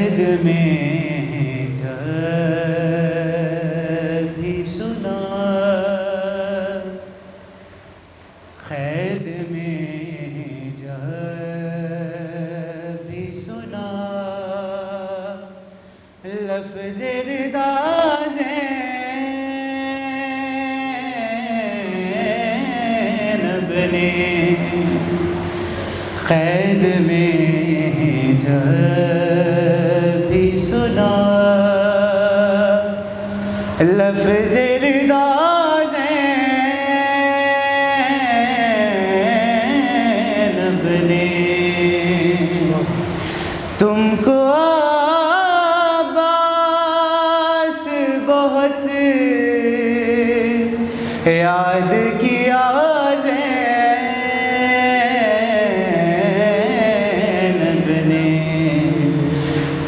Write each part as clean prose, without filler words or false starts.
قید میں جب بھی سنا، قید میں جب بھی سنا، لفظ ردا زینب نے، قید میں جب بھی سنا، لفظ ردا زینب نے، تم کو عباس بہت یاد کیا زینب نے،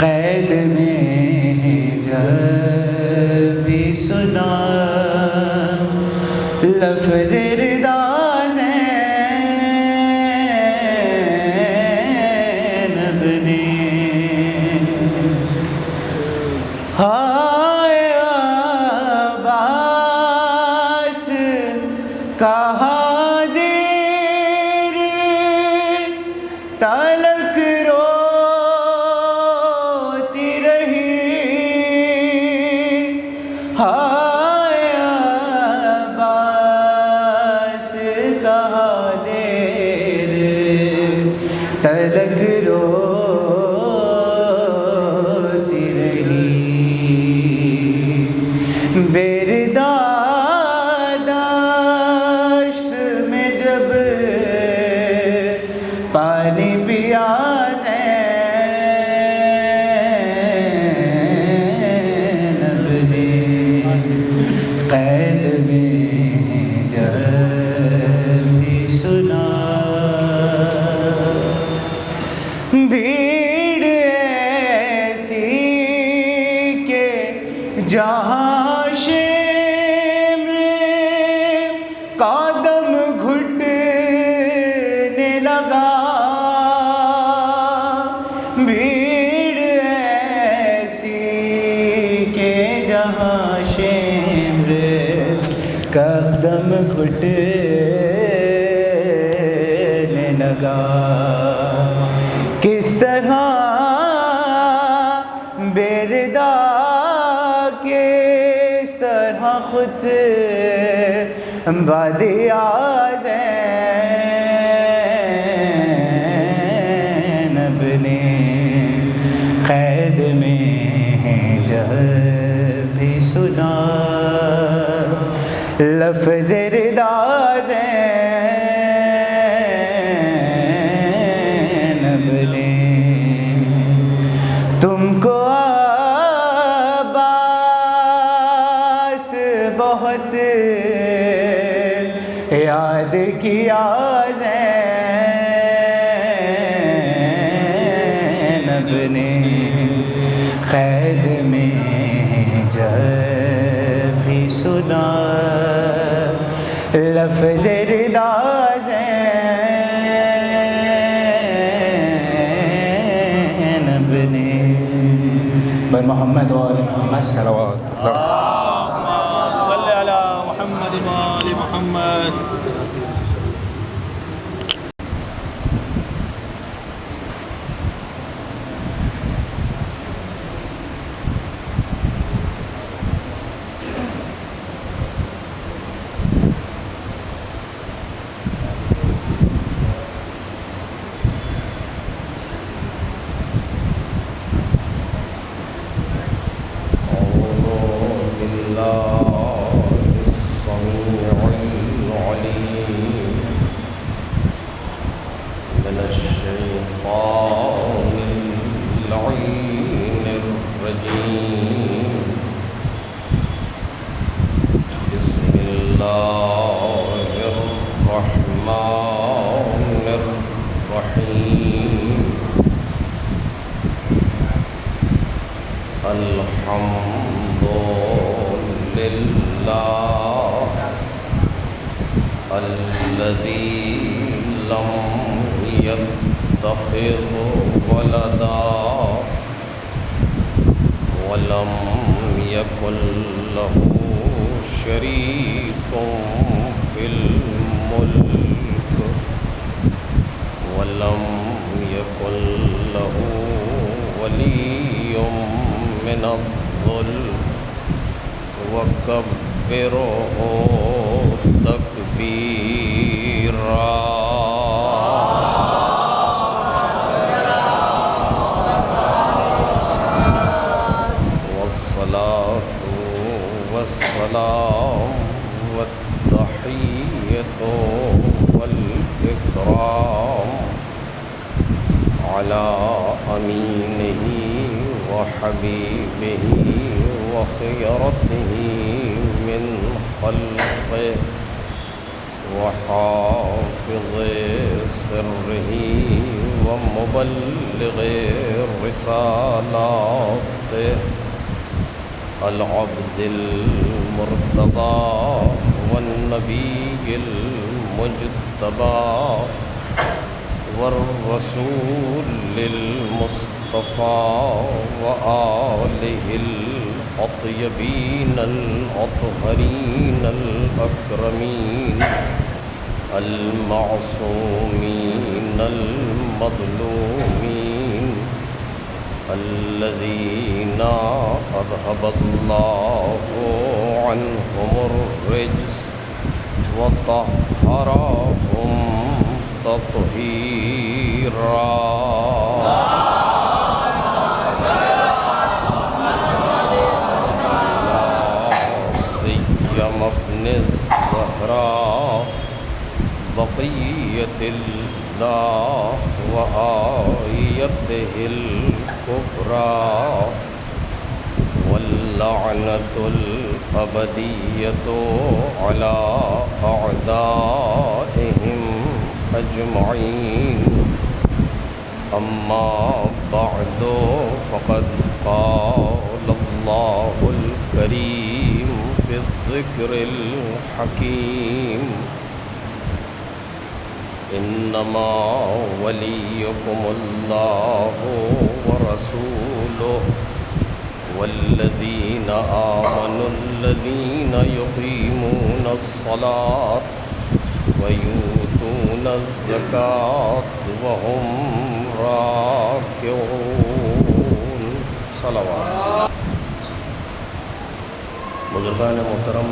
قید میں جب بھی سنا، لفظ ردا زینب نے، ہائے عباس کہاں دیر تلک روتی رہی، ہائے عباس کہاں دیر تلک روتی رہی، بیرداشت میں جب پانی پیا زینب نے، قید میں جب بھی سنا، بھیڑ ایسی کہ جہاں شمر قدم گھٹنے لگا، بھیڑ ایسی کہ جہاں شمر قدم گھٹنے لگا، کس طرح بیردا کس طرح خود بادیا زینب نے، قید میں جب بھی سنا، لفظ ردا زینب نے، تم کو عباس بہت یاد کیا زینب نے، قید میں جب بھی سنا، لفظ ردا زینب نے، بر محمد وآل محمد صلوات اللهم صل على محمد وآل محمد. الحمد لله الذي لم يتخذ ولدا ولم يكن له شريك في الملك ولم يكن له ولي من الذل وكبره تكبيرا والصلاة والسلام والتحية والإكرام على أمينه وحبيبه وخيرته من خلقه وحافظ سره ومبلغ رسالاته العبد المرتضى والنبي المجتبى والرسول المصطفى وآله الأطيبين الأطهرين الأكرمين المعصومين المظلومين الذين أذهب الله عنهم الرجس وطهرهم تطهيرا سيما ابن الزهراء بقية الله وآيته الكبرى واللعنة الأبدية على أعدائهم أجمعين أما بعد فقد قال الله الكريم في الذكر الحكيم إنما وليكم الله ورسوله والذين آمنوا الذين يقيمون الصلاة ويؤتون الزكاة وهم راكعون صلوات. بزرگان محترم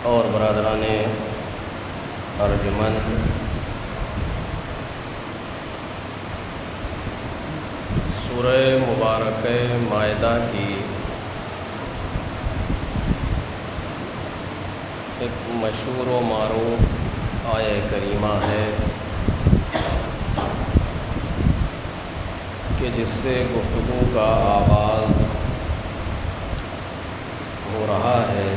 اور برادران ارجمند، سورہ مبارکہ مائدہ کی ایک مشہور و معروف آیہ کریمہ ہے کہ جس سے گفتگو کا آغاز ہو رہا ہے۔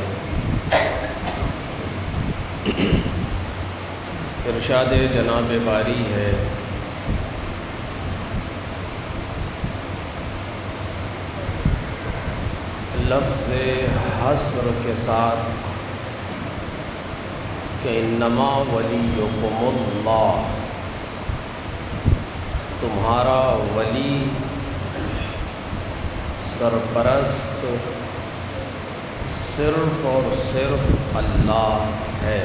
ارشاد جناب باری ہے لفظ حصر کے ساتھ کہ انما ولیکم اللہ، تمہارا ولی سرپرست صرف اور صرف اللہ ہے،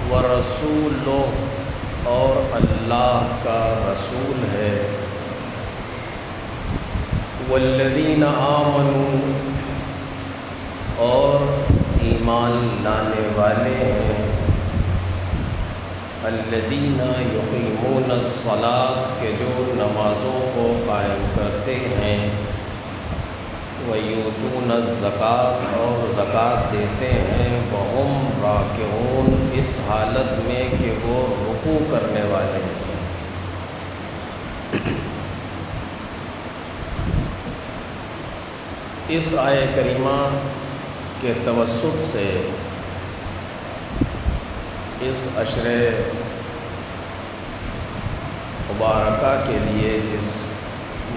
ورسولہ، اور اللہ کا رسول ہے، والذین آمنوا، اور ایمان لانے والے ہیں، الذین یقیمون الصلاۃ، کہ جو نمازوں کو قائم کرتے ہیں، وَيُؤْتُونَ الزَّكَاةَ، اور زکوٰۃ دیتے ہیں، وَهُمْ رَاكِعُونَ، اس حالت میں کہ وہ رکوع کرنے والے ہیں۔ اس آیہ کریمہ کے توسط سے اس عشر مبارکہ کے لیے جس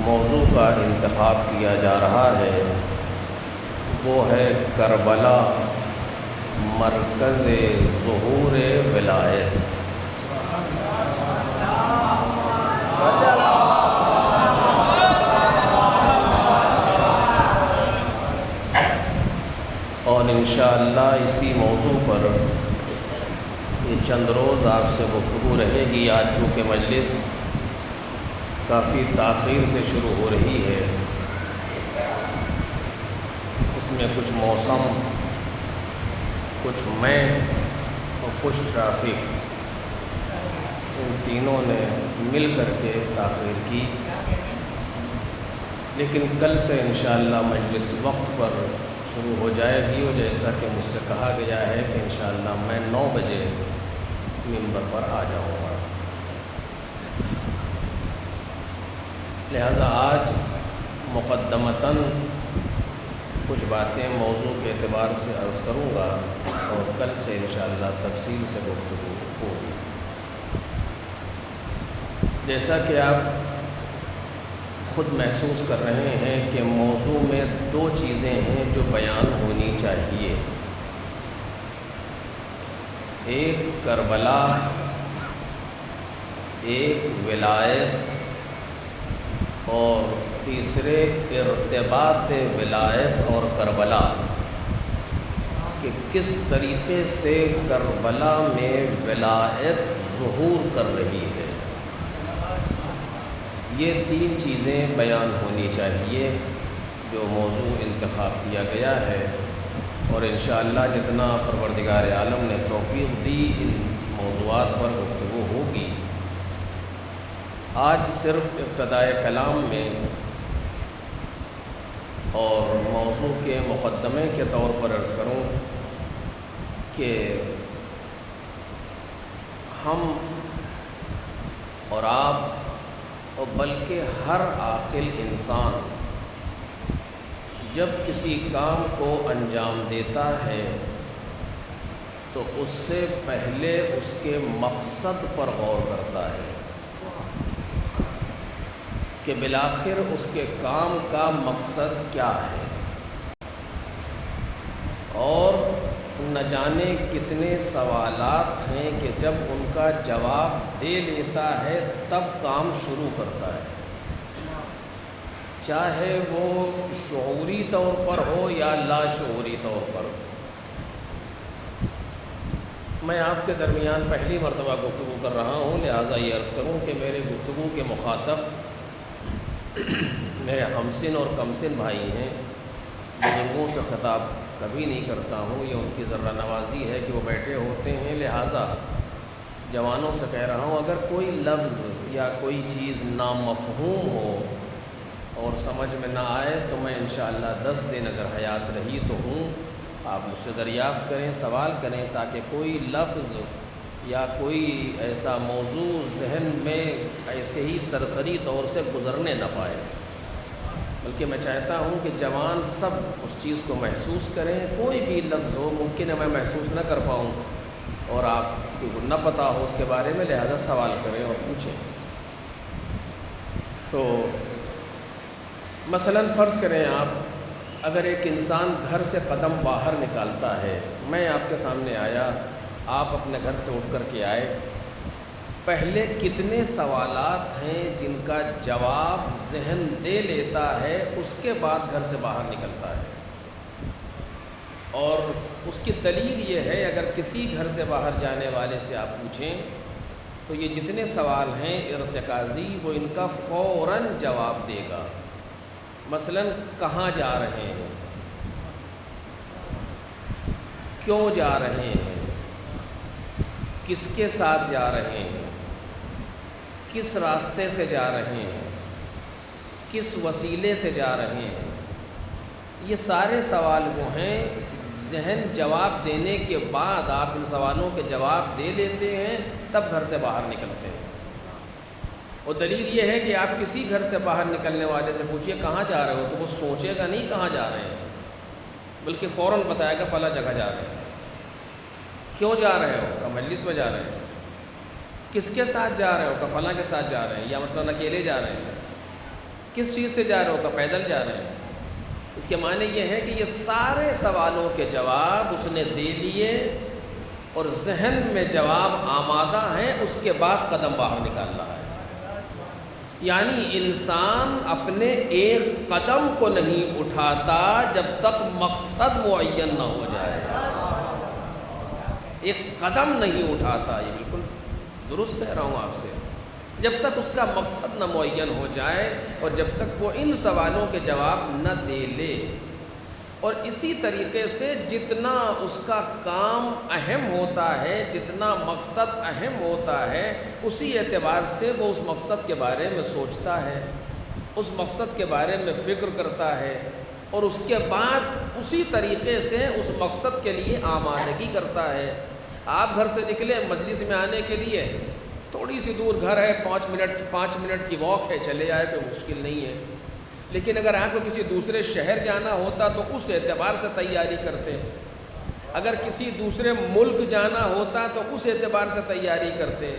موضوع کا انتخاب کیا جا رہا ہے وہ ہے کربلا، مرکز ظہور ولایت۔ انشاءاللہ اسی موضوع پر یہ چند روز آپ سے گفتگو رہے گی۔ آج چونکہ مجلس کافی تاخیر سے شروع ہو رہی ہے، اس میں کچھ موسم، کچھ میں اور کچھ ٹریفک، ان تینوں نے مل کر کے تاخیر کی، لیکن کل سے انشاءاللہ مجلس وقت پر شروع ہو جائے گی، اور جیسا کہ مجھ سے کہا گیا ہے کہ انشاءاللہ میں 9 بجے منبر پر آ جاؤں گا۔ لہذا آج مقدمتاً کچھ باتیں موضوع کے اعتبار سے عرض کروں گا، اور کل سے انشاءاللہ تفصیل سے گفتگو ہوگی۔ جیسا کہ آپ خود محسوس کر رہے ہیں کہ موضوع میں 2 چیزیں ہیں جو بیان ہونی چاہیے، ایک کربلا، ایک ولایت، اور تیسرے ارتباط ولایت اور کربلا، کہ کس طریقے سے کربلا میں ولایت ظہور کر رہی ہے۔ یہ 3 چیزیں بیان ہونی چاہیے جو موضوع انتخاب کیا گیا ہے، اور انشاءاللہ جتنا پروردگار عالم نے توفیق دی ان موضوعات پر گفتگو ہوگی۔ آج صرف ابتدائے کلام میں اور موضوع کے مقدمے کے طور پر عرض کروں کہ ہم اور آپ، اور بلکہ ہر عاقل انسان جب کسی کام کو انجام دیتا ہے تو اس سے پہلے اس کے مقصد پر غور کرتا ہے کہ بالآخر اس کے کام کا مقصد کیا ہے، اور نہ جانے کتنے سوالات ہیں کہ جب ان کا جواب دے لیتا ہے تب کام شروع کرتا ہے، چاہے وہ شعوری طور پر ہو یا لاشعوری طور پر۔ میں آپ کے درمیان پہلی مرتبہ گفتگو کر رہا ہوں، لہٰذا یہ عرض کروں کہ میرے گفتگو کے مخاطب میرے ہمسن اور کمسن بھائی ہیں۔ بزرگوں سے خطاب کبھی نہیں کرتا ہوں، یہ ان کی ذرہ نوازی ہے کہ وہ بیٹھے ہوتے ہیں، لہٰذا جوانوں سے کہہ رہا ہوں اگر کوئی لفظ یا کوئی چیز نامفہوم ہو اور سمجھ میں نہ آئے تو میں انشاءاللہ 10 دن اگر حیات رہی تو ہوں، آپ مجھ سے دریافت کریں، سوال کریں، تاکہ کوئی لفظ یا کوئی ایسا موضوع ذہن میں ایسے ہی سرسری طور سے گزرنے نہ پائے، بلکہ میں چاہتا ہوں کہ جوان سب اس چیز کو محسوس کریں۔ کوئی بھی لفظ ہو، ممکن ہے میں محسوس نہ کر پاؤں اور آپ کو نہ پتہ ہو اس کے بارے میں، لہذا سوال کریں اور پوچھیں۔ تو مثلا فرض کریں آپ اگر ایک انسان گھر سے قدم باہر نکالتا ہے، میں آپ کے سامنے آیا، آپ اپنے گھر سے اٹھ کر کے آئے، پہلے کتنے سوالات ہیں جن کا جواب ذہن دے لیتا ہے، اس کے بعد گھر سے باہر نکلتا ہے۔ اور اس کی دلیل یہ ہے، اگر کسی گھر سے باہر جانے والے سے آپ پوچھیں تو یہ جتنے سوال ہیں ارتکازی، وہ ان کا فوراً جواب دے گا۔ مثلا کہاں جا رہے ہیں، کیوں جا رہے ہیں، کس کے ساتھ جا رہے ہیں، کس راستے سے جا رہے ہیں، کس وسیلے سے جا رہے ہیں، یہ سارے سوال وہ ہیں، ذہن جواب دینے کے بعد آپ ان سوالوں کے جواب دے لیتے ہیں، تب گھر سے باہر نکلتے ہیں۔ اور دلیل یہ ہے کہ آپ کسی گھر سے باہر نکلنے والے سے پوچھئے کہاں جا رہے ہو، تو وہ سوچے گا نہیں کہاں جا رہے ہیں، بلکہ فوراً بتائے گا فلاں جگہ جا رہے ہیں۔ کیوں جا رہے ہو، کہ مجلس میں جا رہے ہیں۔ کس کے ساتھ جا رہے ہو، کہ فلاں کے ساتھ جا رہے ہیں، یا مثلاً اکیلے جا رہے ہیں۔ کس چیز سے جا رہے ہو، کہ پیدل جا رہے ہیں۔ اس کے معنی یہ ہے کہ یہ سارے سوالوں کے جواب اس نے دے لیے اور ذہن میں جواب آمادہ ہیں، اس کے بعد قدم باہر نکال رہا ہے۔ یعنی انسان اپنے ایک قدم کو نہیں اٹھاتا جب تک مقصد معین نہ ہو جائے۔ ایک قدم نہیں اٹھاتا. یہ بالکل درست کہہ رہا ہوں آپ سے. جب تک اس کا مقصد نہ معین ہو جائے اور جب تک وہ ان سوالوں کے جواب نہ دے لے. اور اسی طریقے سے جتنا اس کا کام اہم ہوتا ہے، جتنا مقصد اہم ہوتا ہے، اسی اعتبار سے وہ اس مقصد کے بارے میں سوچتا ہے، اس مقصد کے بارے میں فکر کرتا ہے، اور اس کے بعد اسی طریقے سے اس مقصد کے لیے آمادگی کرتا ہے. آپ گھر سے نکلے مجلس میں آنے کے لیے، تھوڑی سی دور گھر ہے، 5 منٹ کی واک ہے، چلے آئے، کوئی مشکل نہیں ہے. لیکن اگر آپ کو کسی دوسرے شہر جانا ہوتا تو اس اعتبار سے تیاری کرتے. اگر کسی دوسرے ملک جانا ہوتا تو اس اعتبار سے تیاری کرتے.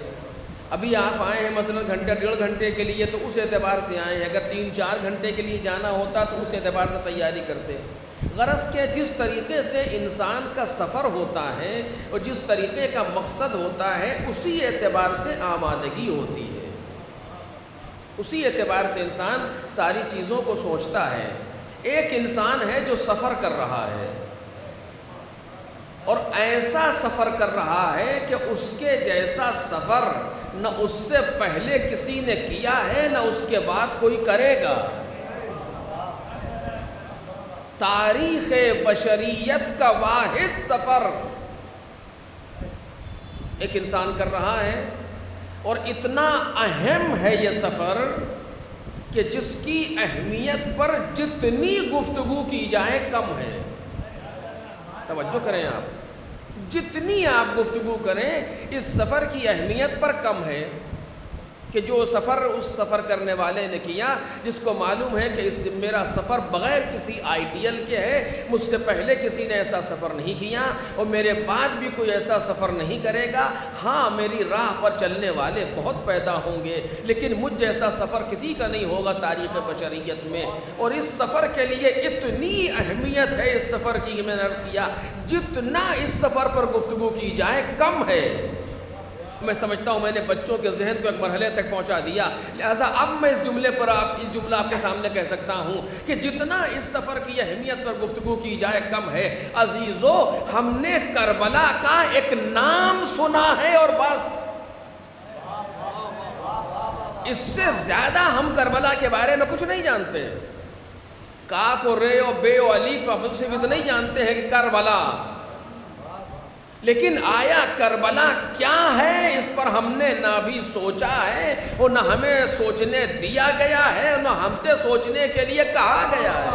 ابھی آپ آئے ہیں مثلا گھنٹہ 1.5 گھنٹے کے لیے تو اس اعتبار سے آئے ہیں. اگر 3-4 گھنٹے کے لیے جانا ہوتا تو اس اعتبار سے تیاری کرتے. غرض کہ جس طریقے سے انسان کا سفر ہوتا ہے اور جس طریقے کا مقصد ہوتا ہے، اسی اعتبار سے آمادگی ہوتی ہے. اسی اعتبار سے انسان ساری چیزوں کو سوچتا ہے. ایک انسان ہے جو سفر کر رہا ہے اور ایسا سفر کر رہا ہے کہ اس کے جیسا سفر نہ اس سے پہلے کسی نے کیا ہے نہ اس کے بعد کوئی کرے گا. تاریخ بشریت کا واحد سفر ایک انسان کر رہا ہے، اور اتنا اہم ہے یہ سفر کہ جس کی اہمیت پر جتنی گفتگو کی جائے کم ہے. توجہ کریں آپ، جتنی آپ گفتگو کریں اس سفر کی اہمیت پر کم ہے. کہ جو سفر اس سفر کرنے والے نے کیا، جس کو معلوم ہے کہ اس میرا سفر بغیر کسی آئیڈیل کے ہے، مجھ سے پہلے کسی نے ایسا سفر نہیں کیا اور میرے بعد بھی کوئی ایسا سفر نہیں کرے گا. ہاں میری راہ پر چلنے والے بہت پیدا ہوں گے، لیکن مجھ جیسا سفر کسی کا نہیں ہوگا تاریخ بشریت میں. اور اس سفر کے لیے اتنی اہمیت ہے اس سفر کی کہ میں نے عرض کیا جتنا اس سفر پر گفتگو کی جائے کم ہے. میں سمجھتا ہوں میں نے بچوں کے ذہن کو ایک مرحلے تک پہنچا دیا، لہٰذا اب میں اس جملہ آپ کے سامنے کہہ سکتا ہوں کہ جتنا اس سفر کی اہمیت پر گفتگو کی جائے کم ہے. عزیزو، ہم نے کربلا کا ایک نام سنا ہے اور بس. اس سے زیادہ ہم کربلا کے بارے میں کچھ نہیں جانتے. کاف اور رے اور بے اور الف ہم سے اتنا نہیں جانتے ہیں کہ کربلا. لیکن آیا کربلا کیا ہے اس پر ہم نے نہ بھی سوچا ہے اور نہ ہمیں سوچنے دیا گیا ہے اور نہ ہم سے سوچنے کے لیے کہا گیا ہے.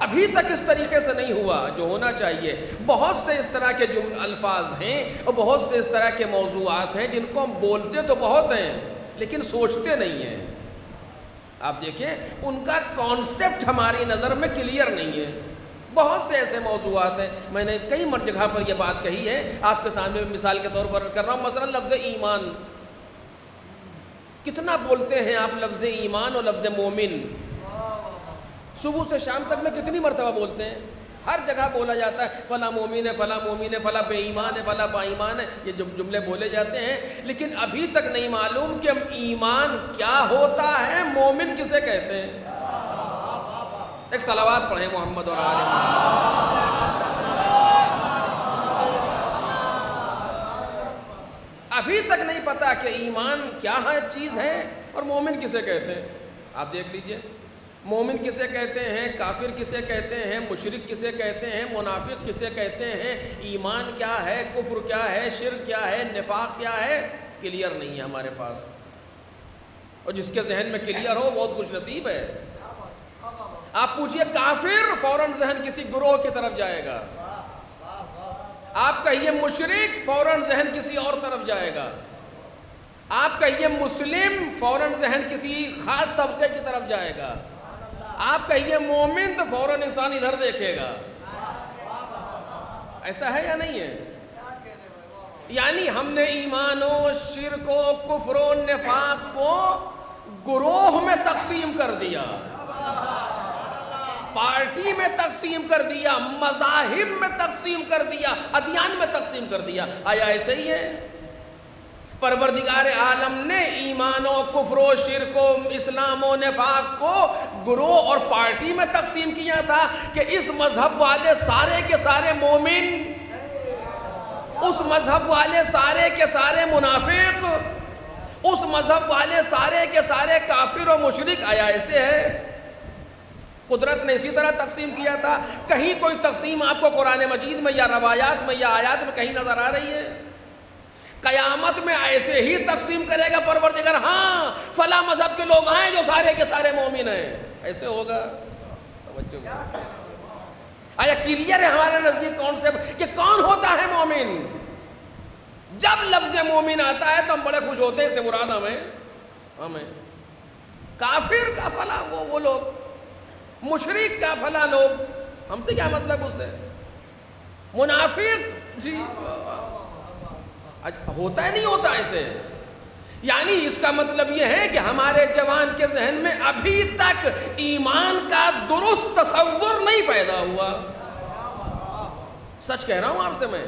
ابھی تک اس طریقے سے نہیں ہوا جو ہونا چاہیے. بہت سے اس طرح کے الفاظ ہیں اور بہت سے اس طرح کے موضوعات ہیں جن کو ہم بولتے تو بہت ہیں لیکن سوچتے نہیں ہیں. آپ دیکھیں ان کا کانسیپٹ ہماری نظر میں کلیئر نہیں ہے. بہت سے ایسے موضوعات ہیں، میں نے کئی جگہ پر یہ بات کہی ہے، آپ کے سامنے مثال کے طور پر کر رہا ہوں. مثلا لفظ ایمان، کتنا بولتے ہیں آپ لفظ ایمان اور لفظ مومن؟ صبح سے شام تک میں کتنی مرتبہ بولتے ہیں؟ ہر جگہ بولا جاتا ہے فلاں مومن ہے، فلاں مومن ہے، فلاں بے ایمان ہے، فلاں با ایمان ہے. یہ جملے بولے جاتے ہیں لیکن ابھی تک نہیں معلوم کہ ایمان کیا ہوتا ہے، مومن کسے کہتے ہیں. ایک صلوات پڑھیں محمد اور آل محمد. ابھی تک نہیں پتا کہ ایمان کیا ہے چیز ہے اور مومن کسے کہتے ہیں. آپ دیکھ لیجئے، مومن کسے کہتے ہیں، کافر کسے کہتے ہیں، مشرک کسے کہتے ہیں، منافق کسے کہتے ہیں، ایمان کیا ہے، کفر کیا ہے، شرک کیا ہے، نفاق کیا ہے، کلیئر نہیں ہے ہمارے پاس. اور جس کے ذہن میں کلیئر ہو بہت خوش نصیب ہے. آپ پوچھئے کافر، فوراً ذہن کسی گروہ کی طرف جائے گا. آپ کہیے مشرک، فوراً ذہن کسی اور طرف جائے گا. آپ کہیے مسلم، فوراً ذہن کسی خاص طبقے کی طرف جائے گا. آپ کہیے مومن تو فوراً انسان ادھر دیکھے گا. ایسا ہے یا نہیں ہے؟ یعنی ہم نے ایمان و شرک و کفر و نفاق کو گروہ میں تقسیم کر دیا، پارٹی میں تقسیم کر دیا، مذاہب میں تقسیم کر دیا، ادیان میں تقسیم کر دیا. آیا ایسے ہی ہے؟ پروردگار عالم نے ایمان و کفر و شرک و اسلام و نفاق کو گروہ اور پارٹی میں تقسیم کیا تھا کہ اس مذہب والے سارے کے سارے مومن اس مذہب والے سارے کے سارے منافق، اس مذہب والے سارے کے سارے کافر و مشرک آیا ایسے ہے؟ قدرت نے اسی طرح تقسیم کیا تھا؟ کہیں کوئی تقسیم آپ کو قرآن مجید میں یا روایات میں یا آیات میں کہیں نظر آ رہی ہے؟ قیامت میں ایسے ہی تقسیم کرے گا پروردگار، ہاں فلاں مذہب کے لوگ آئیں جو سارے کے سارے مومن ہیں، ایسے ہوگا؟ آیا کلیئر ہے ہمارے نزدیک کانسیپٹ کہ کون ہوتا ہے مومن؟ جب لفظ مومن آتا ہے تو ہم بڑے خوش ہوتے ہیں، اس سے مراد ہمیں کافر کا فلاں وہ لوگ، مشرک کا فلاں لوگ، ہم سے کیا مطلب اس سے؟ منافق جی ہوتا ہے نہیں ہوتا ایسے؟ یعنی اس کا مطلب یہ ہے کہ ہمارے جوان کے ذہن میں ابھی تک ایمان کا درست تصور نہیں پیدا ہوا۔ سچ کہہ رہا ہوں آپ سے میں،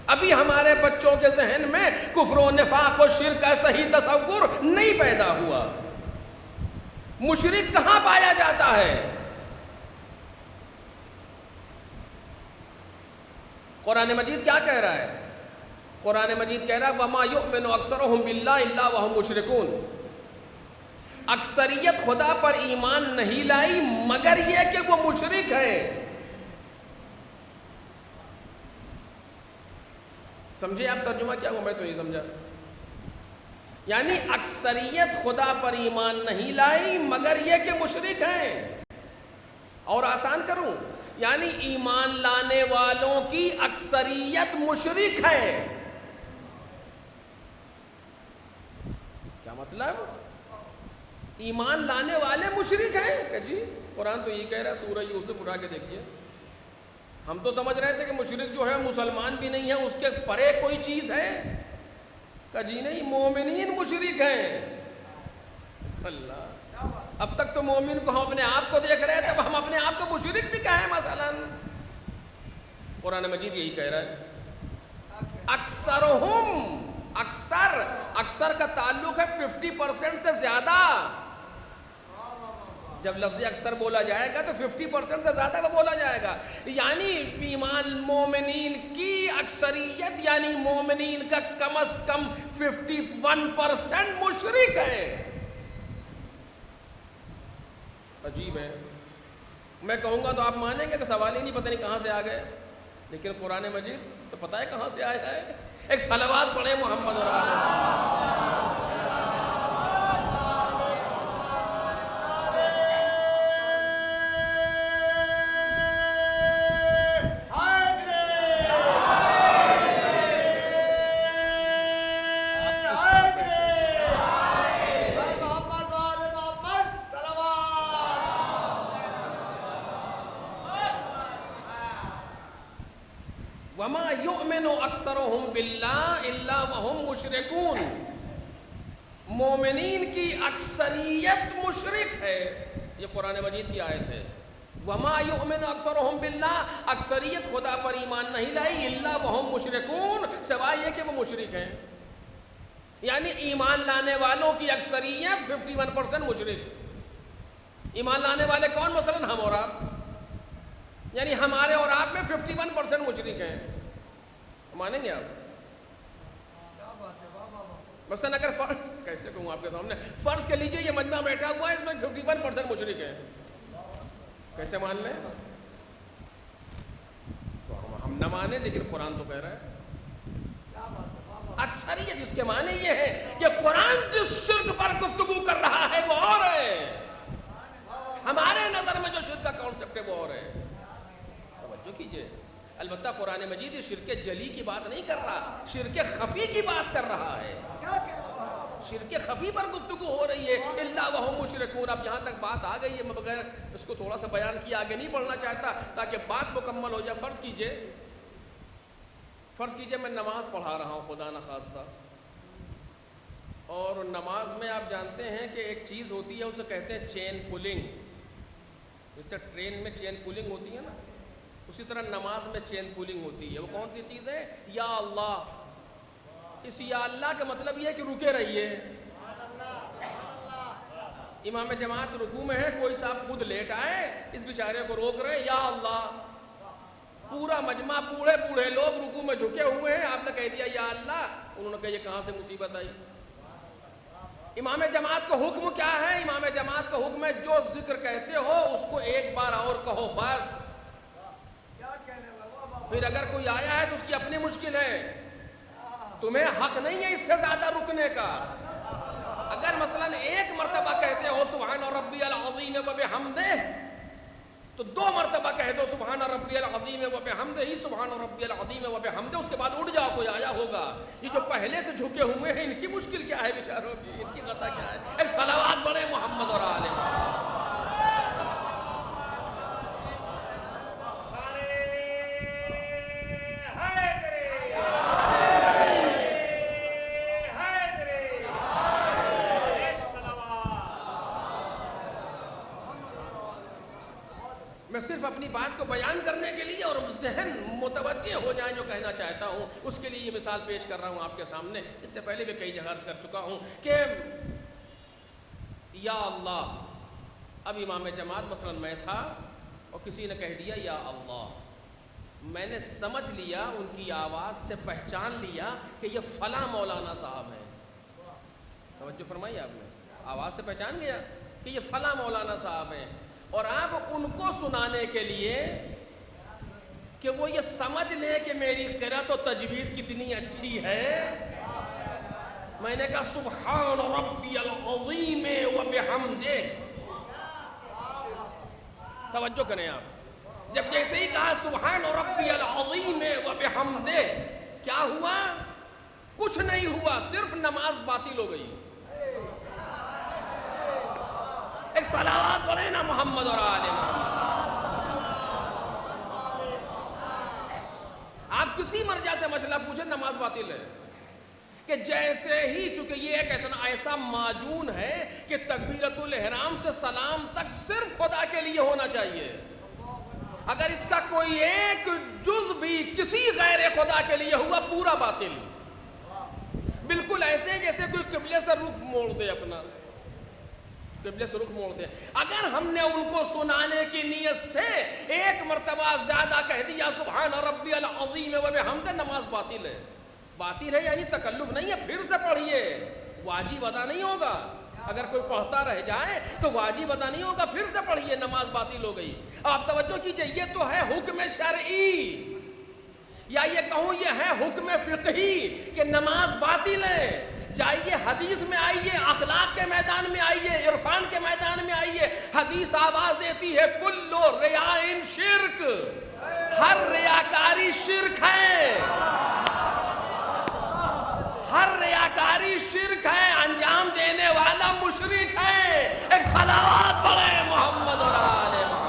ابھی ہمارے بچوں کے ذہن میں کفر و نفاق و شرک کا صحیح تصور نہیں پیدا ہوا۔ مشرک کہاں پایا جاتا ہے؟ قرآن مجید کیا کہہ رہا ہے؟ قرآن مجید کہہ رہا ہے وَمَا يُؤْمِنُ أَكْثَرُهُمْ بِاللَّهِ إِلَّا وَهُمْ مُشْرِكُونَ، اکثریت خدا پر ایمان نہیں لائی مگر یہ کہ وہ مشرک ہے۔ سمجھے آپ ترجمہ کیا ہوں؟ میں تو یہ سمجھا، یعنی اکثریت خدا پر ایمان نہیں لائی مگر یہ کہ مشرک ہیں۔ اور آسان کروں، یعنی ایمان لانے والوں کی اکثریت مشرک ہے۔ کیا مطلب؟ ایمان لانے والے مشرک ہیں کہ جی قرآن تو یہ کہہ رہا ہے، سورہ یوسف اٹھا کے دیکھیے۔ ہم تو سمجھ رہے تھے کہ مشرک جو ہے مسلمان بھی نہیں ہے، اس کے پرے کوئی چیز ہے، کہ جی نہیں، مومنین مشرک ہیں۔ اللہ، اب تک تو مومن کو ہم اپنے آپ کو دیکھ رہے تھے، اب ہم اپنے آپ کو مشرک بھی کہیں مثلا۔ قرآن مجید یہی کہہ رہا ہے اکثرہم، اکثر کا تعلق ہے 50% سے زیادہ۔ جب لفظ اکثر بولا جائے گا تو 50% سے زیادہ کا بولا جائے گا، یعنی ایمان مومنین کی اکثریت، یعنی مومنین کا کم از کم 51% مشرک ہے۔ عجیب ہے، میں کہوں گا تو آپ مانیں گے کہ سوال ہی نہیں، پتہ نہیں کہاں سے آ گئے، لیکن قرآن مجید تو پتہ ہے کہاں سے آیا ہے۔ ایک صلوات پڑھیں محمد اور آل وَمَا يُؤْمِنُ أَكْثَرُهُمْ بِاللَّهِ إِلَّا وَهُمْ مُشْرِكُونَ، مومنین کی اکثریت مشرک ہے۔ یہ قرآن مجید کی آیت ہے، وَمَا يُؤْمِنُ أَكْثَرُهُمْ بِاللَّهِ، اکثریت خدا پر ایمان نہیں لائی، إِلَّا وَهُمْ مُشْرِكُونَ، سوائے یہ کہ وہ مشرک ہیں۔ یعنی ایمان لانے والوں کی اکثریت 51% مشرک۔ ایمان لانے والے کون؟ مثلا ہم اور آپ، یعنی ہمارے اور آپ میں 51% مشرک ہیں، مانیں گے آپ؟ مثلا اگر کیسے کہوں آپ کے سامنے، فرض کر لیجئے یہ مجمع بیٹھا ہوا ہے، اس میں 51% مشرک ہیں، کیسے مان لیں؟ تو ہم نہ مانیں، لیکن قرآن تو کہہ رہا ہے اکثریت۔ اس کے معنی یہ ہے کہ قرآن جس شرک پر گفتگو کر رہا ہے وہ اور ہے، ہمارے نظر میں جو شرک کا کانسیپٹ ہے وہ اور ہے۔ توجہ کیجئے، البتہ قرآن مجید یہ شرک جلی کی بات نہیں کر رہا، شرک خفی کی بات کر رہا ہے۔ شرک خفی پر گفتگو ہو رہی ہے، الا وہم مشرکون۔ اب یہاں تک بات آ گئی ہے، میں بغیر اس کو تھوڑا سا بیان کیا آگے نہیں بڑھنا چاہتا تاکہ بات مکمل ہو جائے۔ فرض کیجئے میں نماز پڑھا رہا ہوں خدا نخواستہ، اور نماز میں آپ جانتے ہیں کہ ایک چیز ہوتی ہے، اسے کہتے ہیں چین پولنگ۔ جیسے ٹرین میں چین پولنگ ہوتی ہے نا، اسی طرح نماز میں چین پولنگ ہوتی ہے۔ وہ کون سی چیز ہے؟ یا اللہ۔ اس یا اللہ کا مطلب یہ ہے کہ رکے رہیے۔ امام جماعت رکوع میں ہے، کوئی صاحب خود لیٹ آئے، اس بیچارے کو روک رہے، یا اللہ۔ پورا مجمع بوڑھے بوڑھے لوگ رکوع میں جھکے ہوئے ہیں، آپ نے کہہ دیا یا اللہ، انہوں نے کہا یہ کہاں سے مصیبت آئی؟ امام جماعت کا حکم کیا ہے؟ امام جماعت کا حکم ہے جو ذکر کہتے ہو اس کو ایک بار اور کہو بس، پھر اگر کوئی آیا ہے تو اس کی اپنی مشکل ہے، تمہیں حق نہیں ہے اس سے زیادہ رکنے کا۔ اگر مثلا ایک مرتبہ کہتے ہو سبحان ربی العظیم و بحمدہ، تو 2 مرتبہ کہہ دو سبحان ربی العظیم و بحمدہ ہی سبحان ربی العظیم و بحمدہ، اس کے بعد اٹھ جاؤ، کوئی آیا ہوگا۔ یہ جو پہلے سے جھکے ہوئے ہیں ان کی مشکل کیا ہے بیچاروں کی، ان کی خطا کیا ہے؟ ایک صلوات پڑھے محمد اور آل محمد۔ میں صرف اپنی بات کو بیان کرنے کے لیے اور ذہن متوجہ ہو جائیں جو کہنا چاہتا ہوں اس کے لیے یہ مثال پیش کر رہا ہوں آپ کے سامنے۔ اس سے پہلے بھی کئی جگہ عرض کر چکا ہوں کہ یا اللہ، اب امام جماعت مثلا میں تھا اور کسی نے کہہ دیا یا اللہ، میں نے سمجھ لیا، ان کی آواز سے پہچان لیا کہ یہ فلاں مولانا صاحب ہیں۔ توجہ فرمائی آپ نے، آواز سے پہچان گیا کہ یہ فلاں مولانا صاحب ہیں، اور آپ ان کو سنانے کے لیے کہ وہ یہ سمجھ لیں کہ میری قرأت و تجوید کتنی اچھی ہے، میں نے کہا سبحان ربی العظیم و بحمدہ۔ توجہ کریں آپ، جب جیسے ہی کہا سبحان ربی العظیم و بحمدہ، کیا ہوا؟ کچھ نہیں ہوا، صرف نماز باطل ہو گئی۔ ایک صلوات پڑھیں نا محمد اور آل محمد۔ آپ کسی مرجع سے مسئلہ پوچھیں نماز باطل ہے، کہ جیسے ہی، چونکہ یہ ایک اتنا ایسا معجون ہے کہ تکبیرۃ الاحرام سے سلام تک صرف خدا کے لیے ہونا چاہیے، اگر اس کا کوئی ایک جز بھی کسی غیر خدا کے لیے ہوا پورا باطل، بالکل ایسے جیسے کوئی قبلے سے رخ موڑ دے، اپنا قبلے سے رخ موڑ دے۔ اگر ہم نے ان کو سنانے کی نیت سے ایک مرتبہ زیادہ کہہ دیا سبحان ربی العظیم و بحمدہ، نماز باطل ہے۔ باطل ہے یعنی تکلف نہیں ہے، پھر سے پڑھیے، واجب ادا نہیں ہوگا۔ اگر کوئی پڑھتا رہ جائے تو واجب ادا نہیں ہوگا، پھر سے پڑھیے، نماز باطل ہو گئی۔ آپ توجہ کیجئے، یہ تو ہے حکم شرعی، یا یہ کہوں یہ ہے حکم فقہی کہ نماز باطل ہے۔ جائیے حدیث میں آئیے، اخلاق کے میدان میں آئیے، عرفان کے میدان میں آئیے، حدیث آواز دیتی ہے کلو ریاء شرک، ہر ریاکاری شرک ہے، ہر ریاکاری شرک ہے، انجام دینے والا مشرک ہے۔ ایک صلوات پڑھے محمد اور آل محمد۔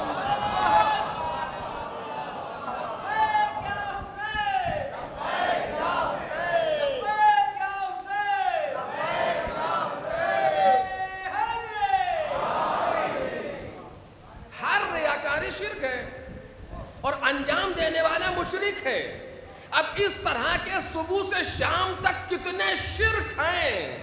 شرک ہے اور انجام دینے والا مشرک ہے۔ اب اس طرح کے صبح سے شام تک کتنے شرک ہیں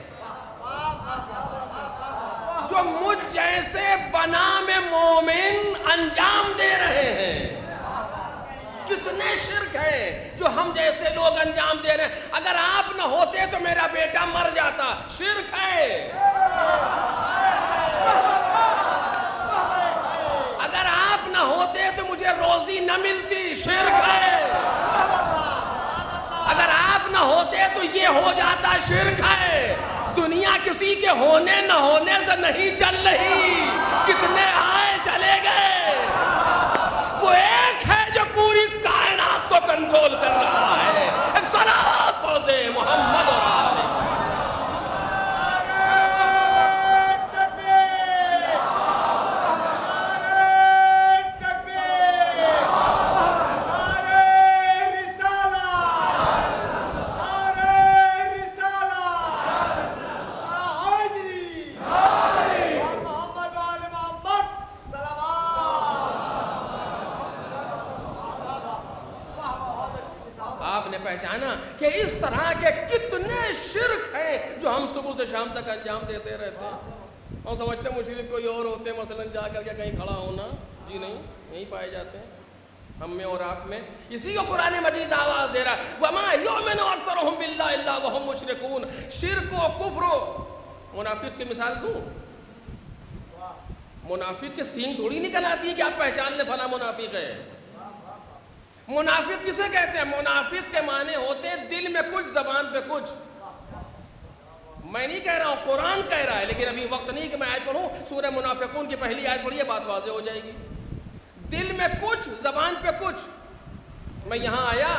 جو مجھ جیسے بنام مومن انجام دے رہے ہیں، کتنے شرک ہیں جو ہم جیسے لوگ انجام دے رہے ہیں۔ اگر آپ نہ ہوتے تو میرا بیٹا مر جاتا، شرک ہے۔ اگر آپ نہ ہوتے تو مجھے روزی نہ ملتی، شرک ہے۔ اگر آپ نہ ہوتے تو یہ ہو جاتا، شرک ہے۔ دنیا کسی کے ہونے نہ ہونے سے نہیں چل رہی، کتنے آئے چلے گئے، وہ ایک ہے جو پوری کائنات کو کنٹرول کر رہا ہے۔ ایک صلوات پڑھ دے محمد اور آل محمد۔ پہچانا کہ اس طرح کے کتنے شرک ہیں جو ہم صبح سے شام تک انجام دیتے رہتے ہیں اور سمجھتے مشرک کوئی اور ہوتے، مثلا جا کر کے کہیں کھڑا ہونا، جی نہیں، یہیں پائے جاتے ہیں۔ ہم میں اور آپ میں. اسی کو قرآن مجید آواز دے رہا ہے وَمَا يُؤْمِنُ أَكْثَرُهُم بِاللَّهِ إِلَّا وَهُم مُشْرِكُونَ. شرک و کفر و منافق کی مثال دوں. منافق کے سینگ تھوڑی نکل آتی ہے کہ آپ پہچان لیں فلاں منافق ہے. منافق کسے کہتے ہیں؟ منافق کے معنی ہوتے ہیں دل میں کچھ زبان پہ کچھ. میں نہیں کہہ رہا ہوں، قرآن کہہ رہا ہے، لیکن ابھی وقت نہیں کہ میں آیت پڑھوں. سورہ منافقون کی پہلی آیت پڑھیے، بات واضح ہو جائے گی. دل میں کچھ زبان پہ کچھ. میں یہاں آیا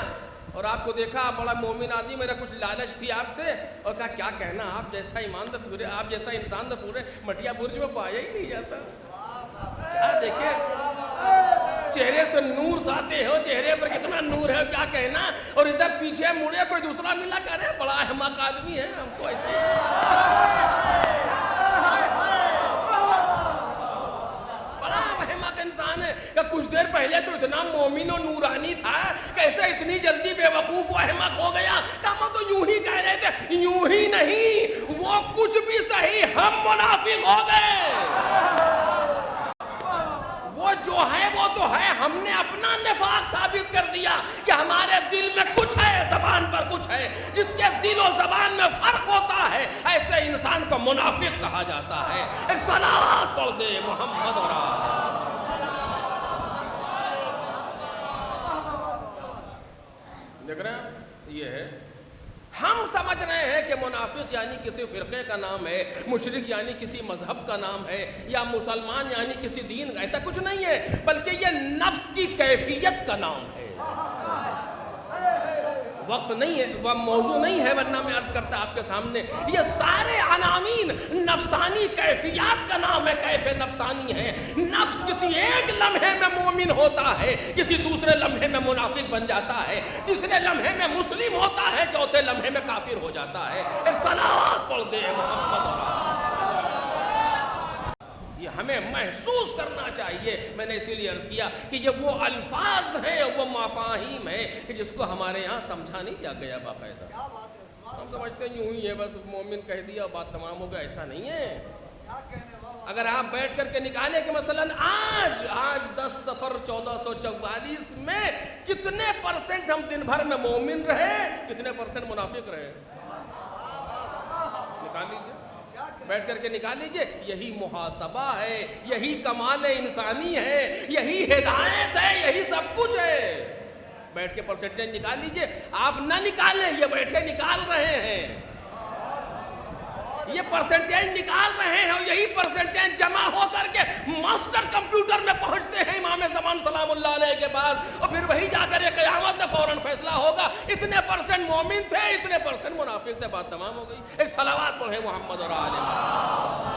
اور آپ کو دیکھا، بڑا مومن آدمی، میرا کچھ لالچ تھی آپ سے، اور کہا کیا کہنا، آپ جیسا ایمان تو پورے، آپ جیسا انسان تو پورے مٹیا برج میں پایا ہی نہیں جاتا. کیا دیکھیں چہرے سے نور آتے ہو، چہرے پر کتنا نور ہے، کیا کہنا. اور ادھر پیچھے مڑے کوئی دوسرا ملا، کہہ رہے بڑا احمق آدمی ہے، ہم کو ایسے بڑا احمق انسان ہے. کہ کچھ دیر پہلے تو اتنا مومن و نورانی تھا، کیسے اتنی جلدی بے وقوف و احمق ہو گیا. کہ ہم تو یوں ہی کہہ رہے تھے. یوں ہی نہیں، وہ کچھ بھی صحیح، ہم منافق ہو گئے. وہ جو ہے وہ تو ہے، ہم نے اپنا نفاق ثابت کر دیا کہ ہمارے دل میں کچھ ہے، زبان پر کچھ ہے. جس کے دل و زبان میں فرق ہوتا ہے ایسے انسان کو منافق کہا جاتا ہے. ایک صلوات پڑھ دے محمد اور دیکھ رہے ہیں. یہ ہے، ہم سمجھ رہے ہیں کہ منافق یعنی کسی فرقے کا نام ہے، مشرک یعنی کسی مذہب کا نام ہے، یا مسلمان یعنی کسی دین کا. ایسا کچھ نہیں ہے، بلکہ یہ نفس کی کیفیت کا نام ہے. وقت نہیں ہے، وہ موضوع نہیں ہے، ورنہ میں عرض کرتا آپ کے سامنے یہ سارے عناوین نفسانی کیفیات کا نام ہے. کیف نفسانی ہے. نفس کسی ایک لمحے میں مومن ہوتا ہے، کسی دوسرے لمحے میں منافق بن جاتا ہے، تیسرے لمحے میں مسلم ہوتا ہے، چوتھے لمحے میں کافر ہو جاتا ہے. ایک صلوات پڑھ دے محمد اور یہ ہمیں محسوس کرنا چاہیے. میں نے اسی لیے عرض کیا کہ یہ وہ الفاظ ہیں، وہ مفاہیم ہیں کہ جس کو ہمارے یہاں سمجھا نہیں کیا گیا باقاعدہ. ہم سمجھتے ہیں یوں ہی ہے، بس مومن کہہ دیا بات تمام ہو گیا. ایسا نہیں ہے. اگر آپ بیٹھ کر کے نکالیں کہ مثلاً آج 10 صفر 1444 میں کتنے پرسنٹ ہم دن بھر میں مومن رہے، کتنے پرسنٹ منافق رہے، نکال لیجئے، بیٹھ کر کے نکال لیجئے. یہی محاسبہ ہے، یہی کمال انسانی ہے، یہی ہدایت ہے، یہی سب کچھ ہے. بیٹھ کے پرسنٹیج نکال لیجئے. آپ نہ نکالیں، یہ بیٹھے نکال رہے ہیں، یہ پرسنٹیج نکال رہے ہیں، اور یہی پرسنٹیج جمع ہو کر کے ماسٹر کمپیوٹر میں پہنچتے ہیں امام زمان سلام اللہ علیہ کے بعد، اور پھر وہی جا کر قیامت میں فوراً فیصلہ ہوگا اتنے پرسنٹ مومن تھے، اتنے پرسنٹ منافق تھے. بات تمام ہو گئی. ایک صلوات پڑھیں محمد اور آل محمد.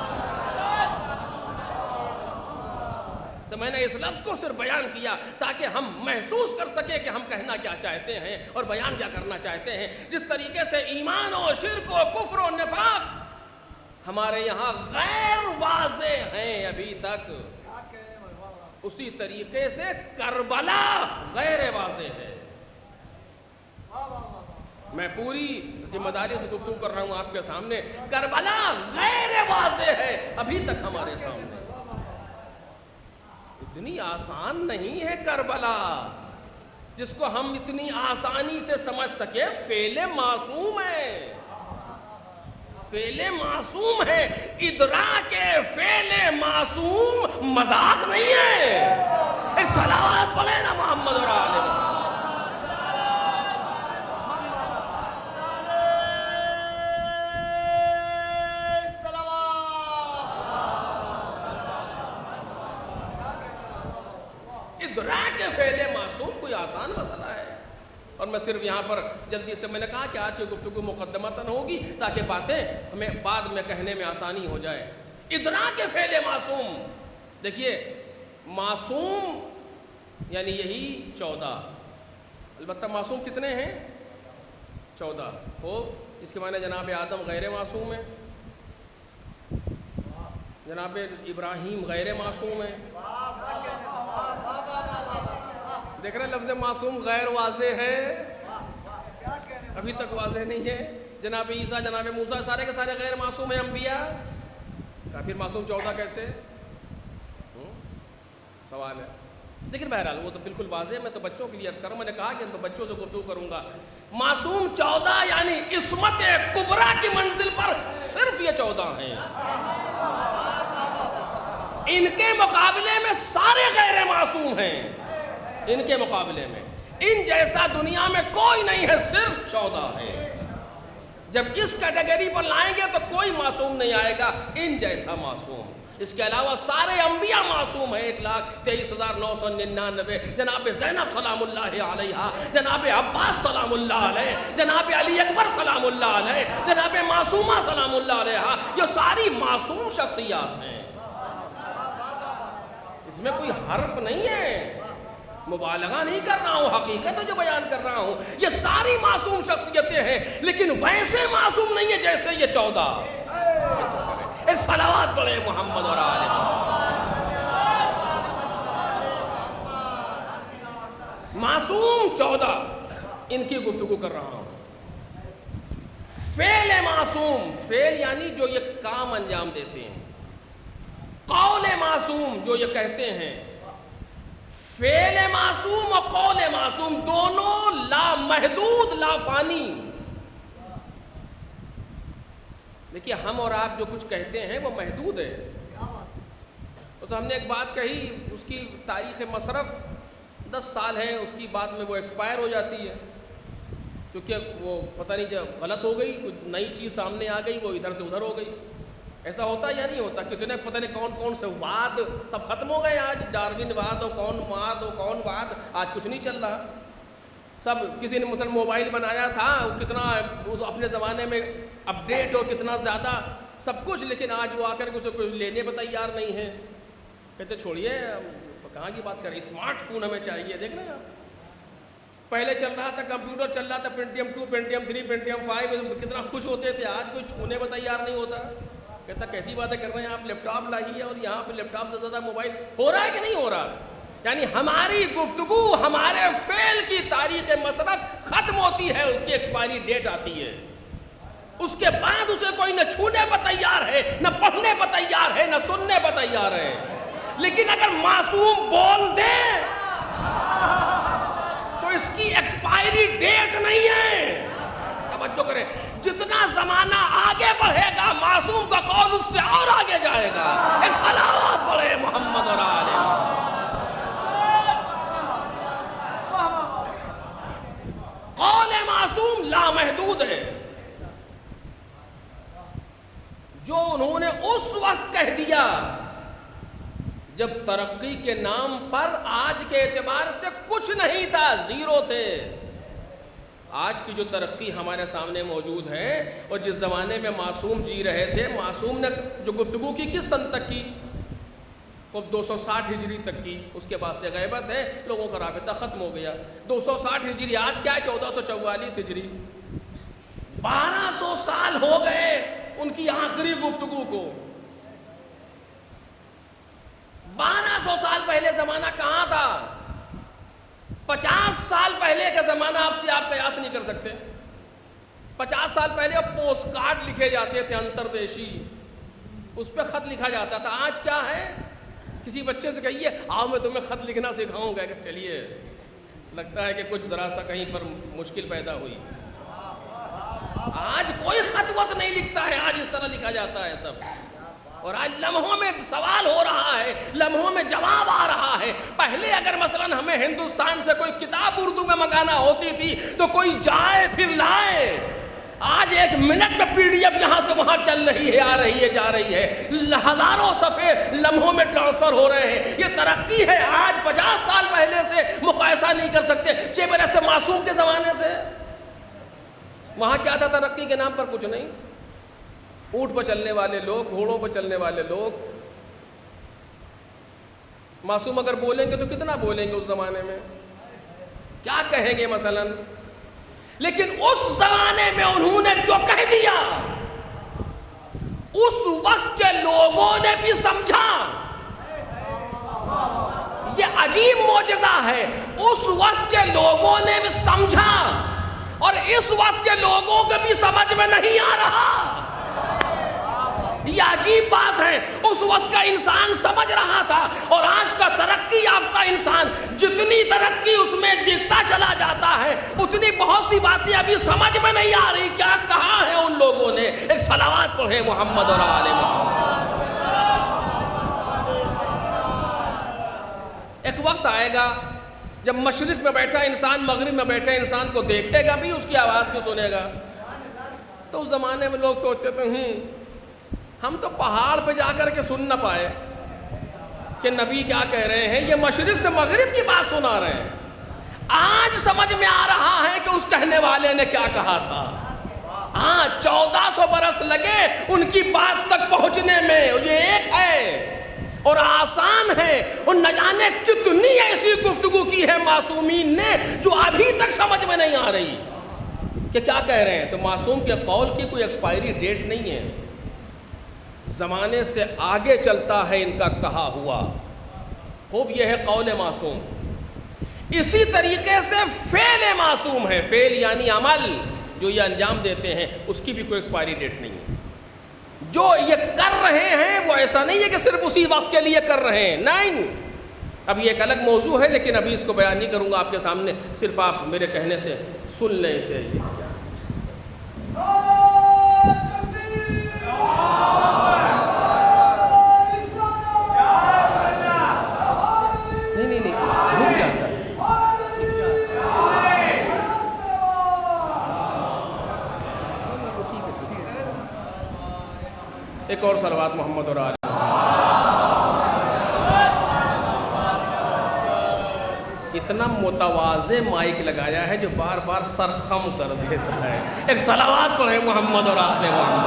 تو میں نے اس لفظ کو صرف بیان کیا تاکہ ہم محسوس کر سکیں کہ ہم کہنا کیا چاہتے ہیں اور بیان کیا کرنا چاہتے ہیں. جس طریقے سے ایمان و شرک و کفر و نفاق ہمارے یہاں غیر واضح ہیں ابھی تک، اسی طریقے سے کربلا غیر واضح ہے. میں پوری ذمہ داری سے گفتگو کر رہا ہوں آپ کے سامنے. کربلا غیر واضح ہے ابھی تک ہمارے سامنے. اتنی آسان نہیں ہے کربلا جس کو ہم اتنی آسانی سے سمجھ سکے. فعل معصوم ہے، فعل معصوم ہے. ادراک فعل معصوم مذاق نہیں ہے. ایک صلوات پڑھے نا محمد اور آل محمد. ادراک فعل معصوم کوئی آسان مسئلہ ہے. اور میں صرف یہاں پر جلدی سے، میں نے کہا کہ آج کی گفتگو مقدمتاً ہوگی تاکہ باتیں ہمیں بعد میں کہنے میں آسانی ہو جائے. ادراک فعل معصوم، دیکھیے معصوم یعنی یہی 14. البتہ معصوم کتنے ہیں؟ 14. خوب، اس کے معنی جناب آدم غیر معصوم ہے، جناب ابراہیم غیر معصوم ہے. دیکھ رہے ہیں لفظ معصوم غیر واضح ہے، ابھی تک واضح نہیں ہے. جناب عیسیٰ، جناب موسیٰ سارے کے سارے غیر معصوم ہیں انبیاء. پھر معصوم 14 کیسے؟ سوال ہے. لیکن بہرحال وہ تو بالکل واضح ہے، میں تو بچوں کے لیے عرض کر رہا ہوں، میں نے کہا کہ میں بچوں سے گفتگو کروں گا۔ معصوم 14 یعنی عصمت کبریٰ کی منزل پر صرف یہ 14 ہیں، ان کے مقابلے میں سارے غیر معصوم ہیں، ان کے مقابلے میں ان جیسا دنیا میں کوئی نہیں ہے، صرف 14 ہے۔ جب اس کیٹیگری پر لائیں گے تو کوئی معصوم نہیں آئے گا ان جیسا معصوم۔ اس کے علاوہ سارے انبیاء معصوم ہیں، 1,23,999۔ جناب زینب سلام اللہ علیہا، جناب عباس سلام اللہ علیہ، جناب علی اکبر سلام اللہ علیہ، جناب معصومہ سلام اللہ علیہا، یہ ساری معصوم شخصیات ہیں، اس میں کوئی حرف نہیں ہے، مبالغہ نہیں کر رہا ہوں، حقیقت ہے جو بیان کر رہا ہوں۔ یہ ساری معصوم شخصیتیں ہیں، لیکن ویسے معصوم نہیں ہے جیسے یہ 14۔ ایک صلوات پڑھے محمد اور آل محمد۔ معصوم 14 ان کی گفتگو کر رہا ہوں۔ فعل معصوم، فعل یعنی جو یہ کام انجام دیتے ہیں، قول معصوم جو یہ کہتے ہیں، فعل معصوم اور قول معصوم دونوں لا محدود لا فانی۔ دیکھیے ہم اور آپ جو کچھ کہتے ہیں وہ محدود ہے، تو ہم نے ایک بات کہی، اس کی تاریخ مصرف 10 سال ہے، اس کی بعد میں وہ ایکسپائر ہو جاتی ہے، کیونکہ وہ پتہ نہیں جب غلط ہو گئی، کچھ نئی چیز سامنے آ گئی، وہ ادھر سے ادھر ہو گئی۔ ایسا ہوتا یا نہیں ہوتا؟ کسی نے پتہ نہیں کون کون سے واد سب ختم ہو گئے، آج ڈاروین واد ہو، کون واد ہو، کون واد، آج کچھ نہیں چل رہا سب۔ کسی نے مثلا موبائل بنایا تھا، کتنا اس اپنے زمانے میں اپڈیٹ اور کتنا زیادہ سب کچھ، لیکن آج وہ آ کر کے اسے کوئی لینے پہ تیار نہیں ہے، کہتے چھوڑیے کہاں کی بات کریں، اسمارٹ فون ہمیں چاہیے۔ دیکھ رہے ہیں آپ، پہلے چل رہا تھا کمپیوٹر، چل رہا تھا پینٹیم 2 پینٹیم 3 پینٹیم 5، کتنا خوش ہوتے تھے، آج کوئی چھونے پہ تیار نہیں ہوتا، کہتا کیسی باتیں کر رہے ہیں آپ، لیپ ٹاپ لائیے، اور یہاں پہ لیپ ٹاپ سے زیادہ موبائل۔ ہو رہا ہے کہ نہیں ہو رہا؟ یعنی ہماری گفتگو، ہمارے فعل کی تاریخ مصرف ختم ہوتی ہے، اس کی ایکسپائری ڈیٹ آتی ہے، اس کے بعد اسے کوئی نہ چھونے پہ تیار ہے، نہ پڑھنے پہ تیار ہے، نہ سننے پہ تیار ہے۔ لیکن اگر معصوم بول دے تو اس کی ایکسپائری ڈیٹ نہیں ہے۔ توجہ کریں، جتنا زمانہ آگے بڑھے گا معصوم کا قول اس سے اور آگے جائے گا۔ ایک صلوات پڑھے محمد اور آل محمد۔ قول معصوم لامحدود ہے، جو انہوں نے اس وقت کہہ دیا جب ترقی کے نام پر آج کے اعتبار سے کچھ نہیں تھا، زیرو تھے۔ آج کی جو ترقی ہمارے سامنے موجود ہے، اور جس زمانے میں معصوم جی رہے تھے، معصوم نے جو گفتگو کی کس سن تک کی؟ وہ 260 ہجری تک کی، اس کے بعد سے غیبت ہے، لوگوں کا رابطہ ختم ہو گیا۔ 260 ہجری، آج کیا ہے 1444 ہجری، 1200 سال ہو گئے ان کی آخری گفتگو کو۔ 1200 سال پہلے زمانہ کہاں تھا؟ 50 سال پہلے کا زمانہ آپ قیاس نہیں کر سکتے۔ 50 سال پہلے پوسٹ کارڈ لکھے جاتے تھے انتردیشی، اس پہ خط لکھا جاتا تھا۔ آج کیا ہے؟ کسی بچے سے کہیے آؤ میں تمہیں خط لکھنا سکھاؤں گا، کہ چلیے، لگتا ہے کہ کچھ ذرا سا کہیں پر مشکل پیدا ہوئی۔ آج کوئی خط وط نہیں لکھتا ہے، آج اس طرح لکھا جاتا ہے سب، اور آج لمحوں میں سوال ہو رہا ہے، لمحوں میں جواب آ رہا ہے۔ پہلے اگر مثلا ہمیں ہندوستان سے کوئی کتاب اردو میں منگانا ہوتی تھی تو کوئی جائے پھر لائے، آج 1 منٹ میں PDF یہاں سے وہاں چل رہی ہے، آ رہی ہے، جا رہی ہے، ہزاروں صفحے لمحوں میں ٹرانسفر ہو رہے ہیں۔ یہ ترقی ہے، آج 50 سال پہلے سے مقایسہ نہیں کر سکتے چیبر سے معصوم کے زمانے سے۔ وہاں کیا تھا ترقی کے نام پر؟ کچھ نہیں، اونٹ پہ چلنے والے لوگ، گھوڑوں پہ چلنے والے لوگ۔ معصوم اگر بولیں گے تو کتنا بولیں گے اس زمانے میں، کیا کہیں گے مثلا؟ لیکن اس زمانے میں انہوں نے جو کہہ دیا، اس وقت کے لوگوں نے بھی سمجھا۔ یہ عجیب معجزہ ہے، اس وقت کے لوگوں نے بھی سمجھا، اور اس وقت کے لوگوں کو بھی سمجھ میں نہیں آ رہا۔ یہ عجیب بات ہے، اس وقت کا انسان سمجھ رہا تھا، اور آج کا ترقی یافتہ انسان جتنی ترقی اس میں دکھتا چلا جاتا ہے اتنی بہت سی باتیں ابھی سمجھ میں نہیں آ رہی کیا کہا ہے ان لوگوں نے۔ ایک صلوات پڑھے محمد اور آل محمد۔ ایک وقت آئے گا جب مشرق میں بیٹھا انسان مغرب میں بیٹھے انسان کو دیکھے گا بھی، اس کی آواز بھی سنے گا۔ تو اس زمانے میں لوگ سوچتے تھے ہم تو پہاڑ پہ جا کر کے سن نہ پائے کہ نبی کیا کہہ رہے ہیں، یہ مشرق سے مغرب کی بات سنا رہے ہیں۔ آج سمجھ میں آ رہا ہے کہ اس کہنے والے نے کیا کہا تھا۔ ہاں 1400 برس لگے ان کی بات تک پہنچنے میں، یہ ایک ہے اور آسان ہے، اور نہ جانے کتنی ایسی گفتگو کی ہے معصومین نے جو ابھی تک سمجھ میں نہیں آ رہی کہ کیا کہہ رہے ہیں۔ تو معصوم کے قول کی کوئی ایکسپائری ڈیٹ نہیں ہے، زمانے سے آگے چلتا ہے ان کا کہا ہوا۔ خوب یہ ہے قول معصوم۔ اسی طریقے سے فعل معصوم ہے، فعل یعنی عمل جو یہ انجام دیتے ہیں، اس کی بھی کوئی ایکسپائری ڈیٹ نہیں ہے۔ جو یہ کر رہے ہیں وہ ایسا نہیں ہے کہ صرف اسی وقت کے لیے کر رہے ہیں، نہیں۔ اب یہ ایک الگ موضوع ہے، لیکن ابھی اس کو بیان نہیں کروں گا آپ کے سامنے، صرف آپ میرے کہنے سے سن لیں اسے۔ ایک اور صلوات محمد اور آل۔ اتنا متواضع مائک لگایا ہے جو بار بار سر خم کر دیتا ہے۔ ایک صلوات پڑھے محمد اور آل محمد۔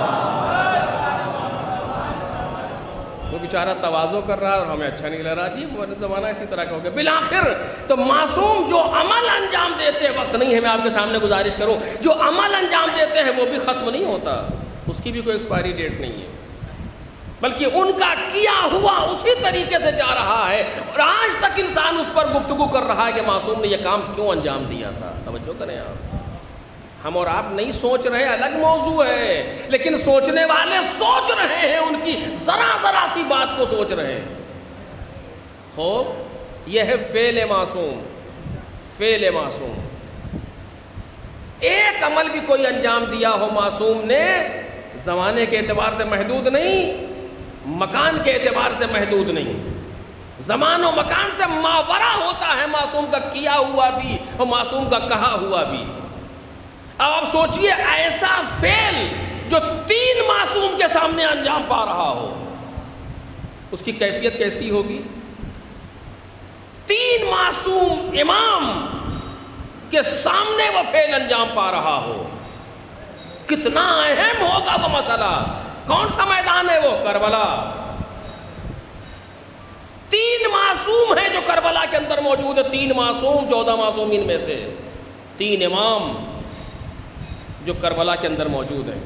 وہ بیچارہ تواضع کر رہا ہے اور ہمیں اچھا نہیں لگ رہا، جی وہ زمانہ اسی طرح کا ہو گیا۔ بالآخر تو معصوم جو عمل انجام دیتے ہیں، وقت نہیں ہے میں آپ کے سامنے گزارش کروں، جو عمل انجام دیتے ہیں وہ بھی ختم نہیں ہوتا، اس کی بھی کوئی ایکسپائری ڈیٹ نہیں ہے، بلکہ ان کا کیا ہوا اسی طریقے سے جا رہا ہے، اور آج تک انسان اس پر گفتگو کر رہا ہے کہ معصوم نے یہ کام کیوں انجام دیا تھا۔ توجہ کریں آپ، ہم اور آپ نہیں سوچ رہے، الگ موضوع ہے، لیکن سوچنے والے سوچ رہے ہیں، ان کی ذرا ذرا سی بات کو سوچ رہے ہیں۔ خوب یہ ہے فعل معصوم۔ فعل معصوم، ایک عمل بھی کوئی انجام دیا ہو معصوم نے، زمانے کے اعتبار سے محدود نہیں، مکان کے اعتبار سے محدود نہیں، زمان و مکان سے ماورا ہوتا ہے معصوم کا کیا ہوا بھی اور معصوم کا کہا ہوا بھی۔ اب آپ سوچئے ایسا فعل جو 3 معصوم کے سامنے انجام پا رہا ہو، اس کی کیفیت کیسی ہوگی؟ 3 معصوم امام کے سامنے وہ فعل انجام پا رہا ہو، کتنا اہم ہوگا وہ مسئلہ۔ کون سا میدان ہے وہ؟ کربلا۔ 3 معصوم ہیں جو کربلا کے اندر موجود ہے، 3 معصوم 14 معصومین میں سے 3 امام جو کربلا کے اندر موجود ہیں،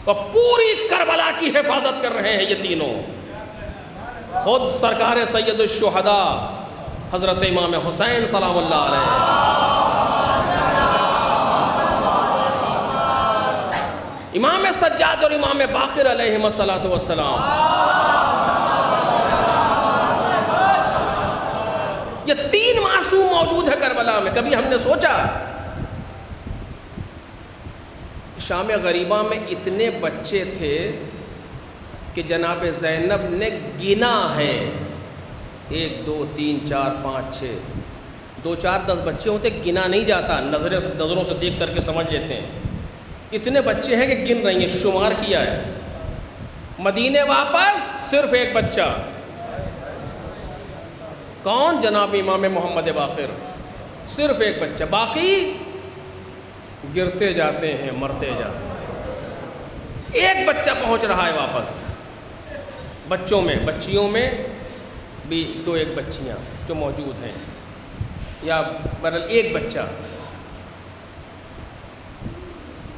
اور پوری کربلا کی حفاظت کر رہے ہیں یہ تینوں۔ خود سرکار سید الشہداء حضرت امام حسین سلام اللہ علیہ، امام سجاد اور امام باقر علیہ الصلوۃ والسلام، یہ 3 معصوم موجود ہے کربلا میں۔ کبھی ہم نے سوچا شام غریبہ میں اتنے بچے تھے کہ جناب زینب نے گنا ہے 1 2 3 4 5 6 2 4 10 بچے ہوتے، گنا نہیں جاتا، نظروں سے دیکھ کر کے سمجھ لیتے ہیں، اتنے بچے ہیں کہ گن رہی ہیں، شمار کیا ہے۔ مدینے واپس صرف 1 بچہ، کون؟ جناب امام محمد باقر، صرف 1 بچہ، باقی گرتے جاتے ہیں، مرتے جاتے ہیں۔ 1 بچہ پہنچ رہا ہے واپس، بچوں میں، بچیوں میں بھی 2-1 بچیاں جو موجود ہیں، یا بہرحال 1 بچہ۔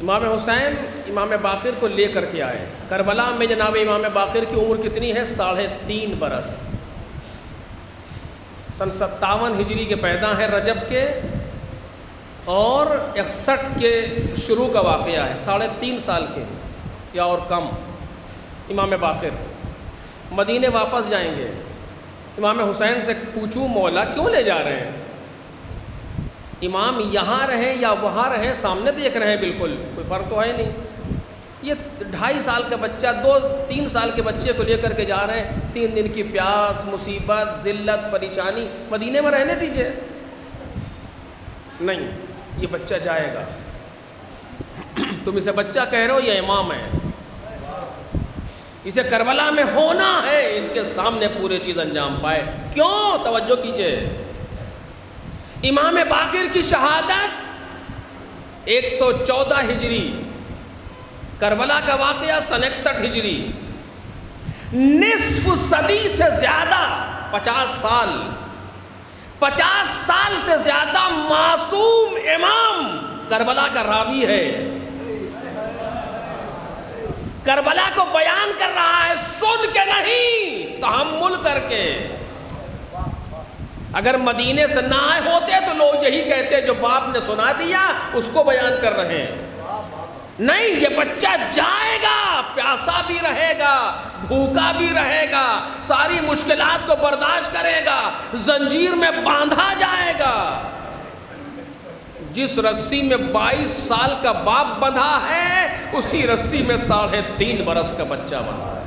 امام حسین امام باقر کو لے کر کے آئے کربلا میں۔ جناب امام باقر کی عمر کتنی ہے؟ 3.5 برس، سن 57 ہجری کے پیدا ہیں رجب کے، اور 61 کے شروع کا واقعہ ہے، 3.5 سال کے یا اور کم۔ امام باقر مدینے واپس جائیں گے، امام حسین سے پوچھوں مولا کیوں لے جا رہے ہیں؟ امام یہاں رہیں یا وہاں رہیں سامنے دیکھ رہے ہیں، بالکل کوئی فرق تو ہے نہیں۔ یہ 2.5 سال کا بچہ 2-3 سال کے بچے کو لے کر کے جا رہے ہیں، 3 دن کی پیاس، مصیبت، ذلت، پریشانی، مدینے میں رہنے دیجئے۔ نہیں، یہ بچہ جائے گا۔ تم اسے بچہ کہہ رہے ہو، یہ امام ہے، اسے کربلا میں ہونا ہے، ان کے سامنے پورے چیز انجام پائے۔ کیوں؟ توجہ کیجئے، امام باقر کی شہادت 114 ہجری، کربلا کا واقعہ سن 61 ہجری، نصف صدی سے زیادہ 50 سال سے زیادہ معصوم امام کربلا کا راوی ہے، کربلا کو بیان کر رہا ہے، سن کے نہیں، تحمل کر کے۔ اگر مدینے سے نہ آئے ہوتے تو لوگ یہی کہتے جو باپ نے سنا دیا اس کو بیان کر رہے ہیں۔ نہیں، یہ بچہ جائے گا، پیاسا بھی رہے گا، بھوکا بھی رہے گا، ساری مشکلات کو برداشت کرے گا، زنجیر میں باندھا جائے گا۔ جس رسی میں 22 سال کا باپ بندھا ہے، اسی رسی میں 3.5 برس کا بچہ بندھا ہے۔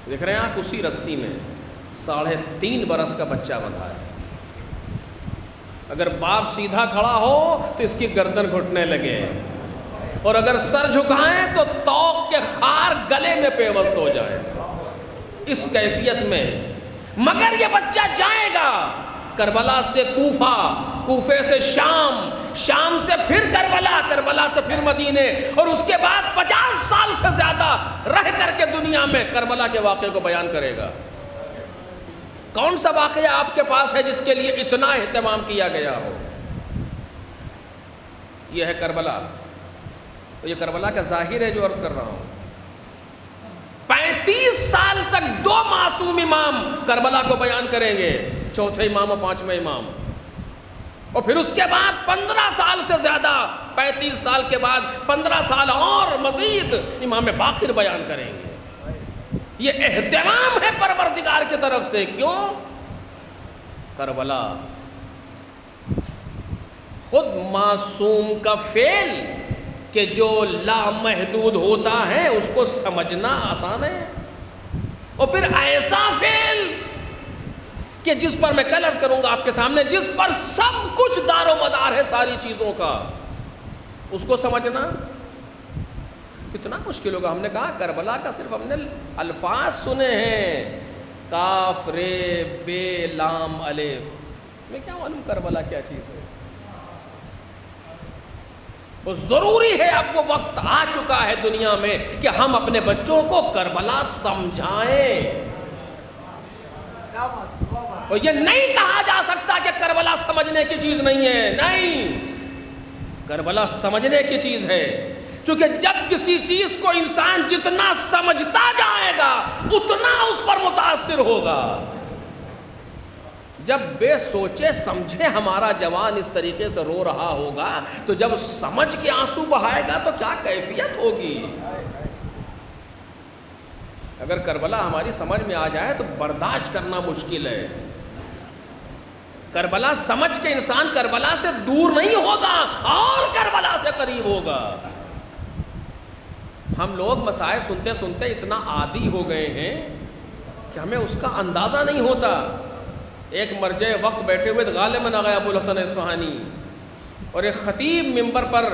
دیکھ رہے ہیں آپ، اسی رسی میں 3.5 برس کا بچہ بندھا ہے۔ اگر باپ سیدھا کھڑا ہو تو اس کی گردن گھٹنے لگے، اور اگر سر جھکائیں تو توق کے خار گلے میں پیوست ہو جائے، اس کیفیت میں۔ مگر یہ بچہ جائے گا کربلا سے کوفہ، کوفے سے شام، شام سے پھر کربلا، کربلا سے پھر مدینے، اور اس کے بعد 50 سال سے زیادہ رہ کر کے دنیا میں کربلا کے واقعے کو بیان کرے گا۔ کون سا واقعہ آپ کے پاس ہے جس کے لیے اتنا اہتمام کیا گیا ہو؟ یہ ہے کربلا۔ تو یہ کربلا کا ظاہر ہے جو عرض کر رہا ہوں۔ 35 سال تک 2 معصوم امام کربلا کو بیان کریں گے، چوتھے امام اور 5ویں امام، اور پھر اس کے بعد 15 سال سے زیادہ، 35 سال کے بعد 15 سال اور مزید امام باقر بیان کریں گے۔ یہ اہتمام ہے پروردگار کی طرف سے۔ کیوں؟ کربلا خود معصوم کا فعل کہ جو لامحدود ہوتا ہے اس کو سمجھنا آسان ہے، اور پھر ایسا فعل کہ جس پر میں کل عرض کروں گا آپ کے سامنے، جس پر سب کچھ دار و مدار ہے ساری چیزوں کا، اس کو سمجھنا کتنا مشکل ہوگا۔ ہم نے کہا کربلا کا صرف ہم نے الفاظ سنے ہیں، کاف رے بے لام الف، میں کیا معلوم کربلا کیا چیز ہے۔ وہ ضروری ہے، اب وہ وقت آ چکا ہے دنیا میں کہ ہم اپنے بچوں کو کربلا سمجھائیں۔ اور یہ نہیں کہا جا سکتا کہ کربلا سمجھنے کی چیز نہیں ہے، نہیں، کربلا سمجھنے کی چیز ہے۔ چونکہ جب کسی چیز کو انسان جتنا سمجھتا جائے گا اتنا اس پر متاثر ہوگا۔ جب بے سوچے سمجھے ہمارا جوان اس طریقے سے رو رہا ہوگا تو جب سمجھ کے آنسو بہائے گا تو کیا کیفیت ہوگی۔ اگر کربلا ہماری سمجھ میں آ جائے تو برداشت کرنا مشکل ہے۔ کربلا سمجھ کے انسان کربلا سے دور نہیں ہوگا اور کربلا سے قریب ہوگا۔ ہم لوگ مسائل سنتے سنتے اتنا عادی ہو گئے ہیں کہ ہمیں اس کا اندازہ نہیں ہوتا۔ ایک مرجع وقت بیٹھے ہوئے غالباً آغا ابو الحسن اصفہانی، اور ایک خطیب ممبر پر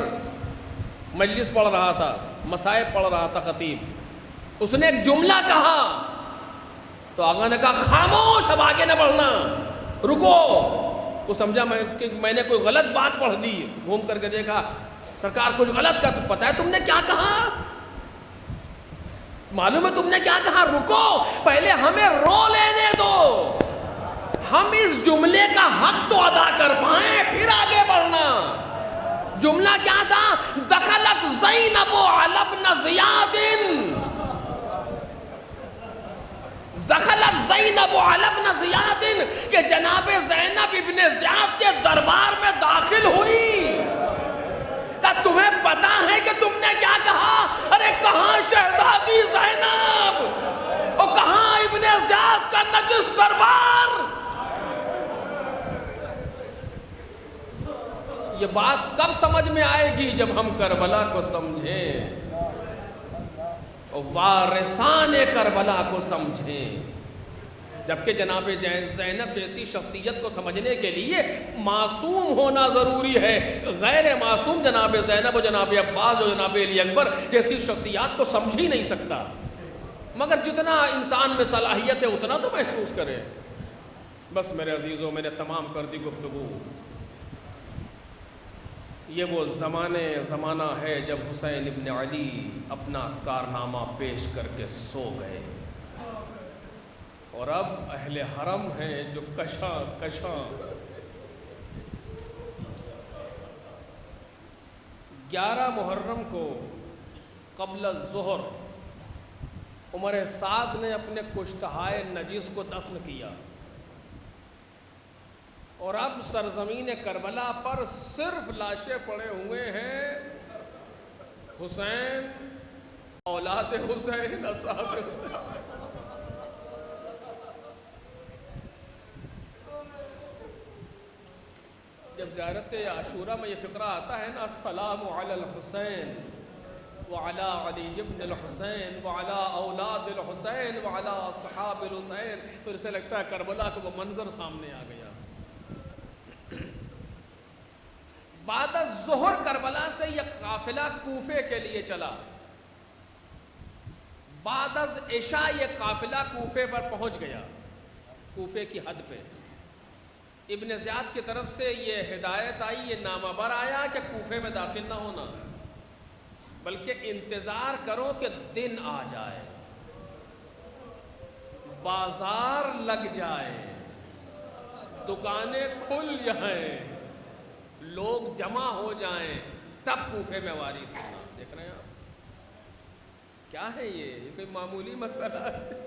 مجلس پڑھ رہا تھا، مسائل پڑھ رہا تھا خطیب، اس نے ایک جملہ کہا تو آغا نے کہا خاموش، اب آگے نہ بڑھنا، رکو۔ وہ سمجھا کہ میں نے کوئی غلط بات پڑھ دی، گھوم کر کے دیکھا سرکار کچھ غلط کا، تو پتہ ہے تم نے کیا کہا؟ معلوم ہے تم نے کیا کہا؟ رکو، پہلے ہمیں رو لینے دو، ہم اس جملے کا حق تو ادا کر پائیں پھر آگے بڑھنا۔ جملہ کیا تھا؟ دخلت زینب علی ابن زیاد، دخلت زینب علی ابن زیاد، کہ جناب زینب ابن زیاد کے دربار میں داخل ہوئی۔ تمہیں پتا ہے کہ تم نے کیا کہا؟ ارے کہاں مقدس دربار. یہ بات کب سمجھ میں آئے گی؟ جب ہم کربلا کو سمجھیں اور وارثان کربلا کو سمجھیں. جبکہ جناب زینب جیسی شخصیت کو سمجھنے کے لیے معصوم ہونا ضروری ہے. غیر معصوم جناب زینب و جناب عباس و جناب علی اکبر جیسی شخصیات کو سمجھ ہی نہیں سکتا. مگر جتنا انسان میں صلاحیت ہے اتنا تو محسوس کرے. بس میرے عزیزوں، میں نے تمام کر دی گفتگو. یہ وہ زمانہ ہے جب حسین ابن علی اپنا کارنامہ پیش کر کے سو گئے، اور اب اہل حرم ہیں جو کشاں 11 محرم کو قبل الظہر عمر سعد نے اپنے کشتہائے نجس کو دفن کیا، اور اب سرزمین کربلا پر صرف لاشیں پڑے ہوئے ہیں حسین، اولاد حسین، اصحاب حسین. جب زیارت عاشورہ میں یہ فقرہ آتا ہے نا، السلام علی الحسین وعلی علی ابن الحسین وعلی اولاد الحسین وعلی اصحاب الحسین، تو اسے لگتا ہے کربلا کو وہ منظر سامنے آ گیا. بعد الظہر کربلا سے یہ قافلہ کوفے کے لیے چلا. بعد از عشاء یہ قافلہ کوفے پر پہنچ گیا، کوفے کی حد پہ. ابن زیاد کی طرف سے یہ ہدایت آئی، یہ نامہ بر آیا کہ کوفے میں داخل نہ ہونا، بلکہ انتظار کرو کہ دن آ جائے، بازار لگ جائے، دکانیں کھل جائیں، لوگ جمع ہو جائیں، تب کوفے میں وارد ہونا. دیکھ رہے ہیں آپ کیا ہے یہ کوئی معمولی مسئلہ ہے.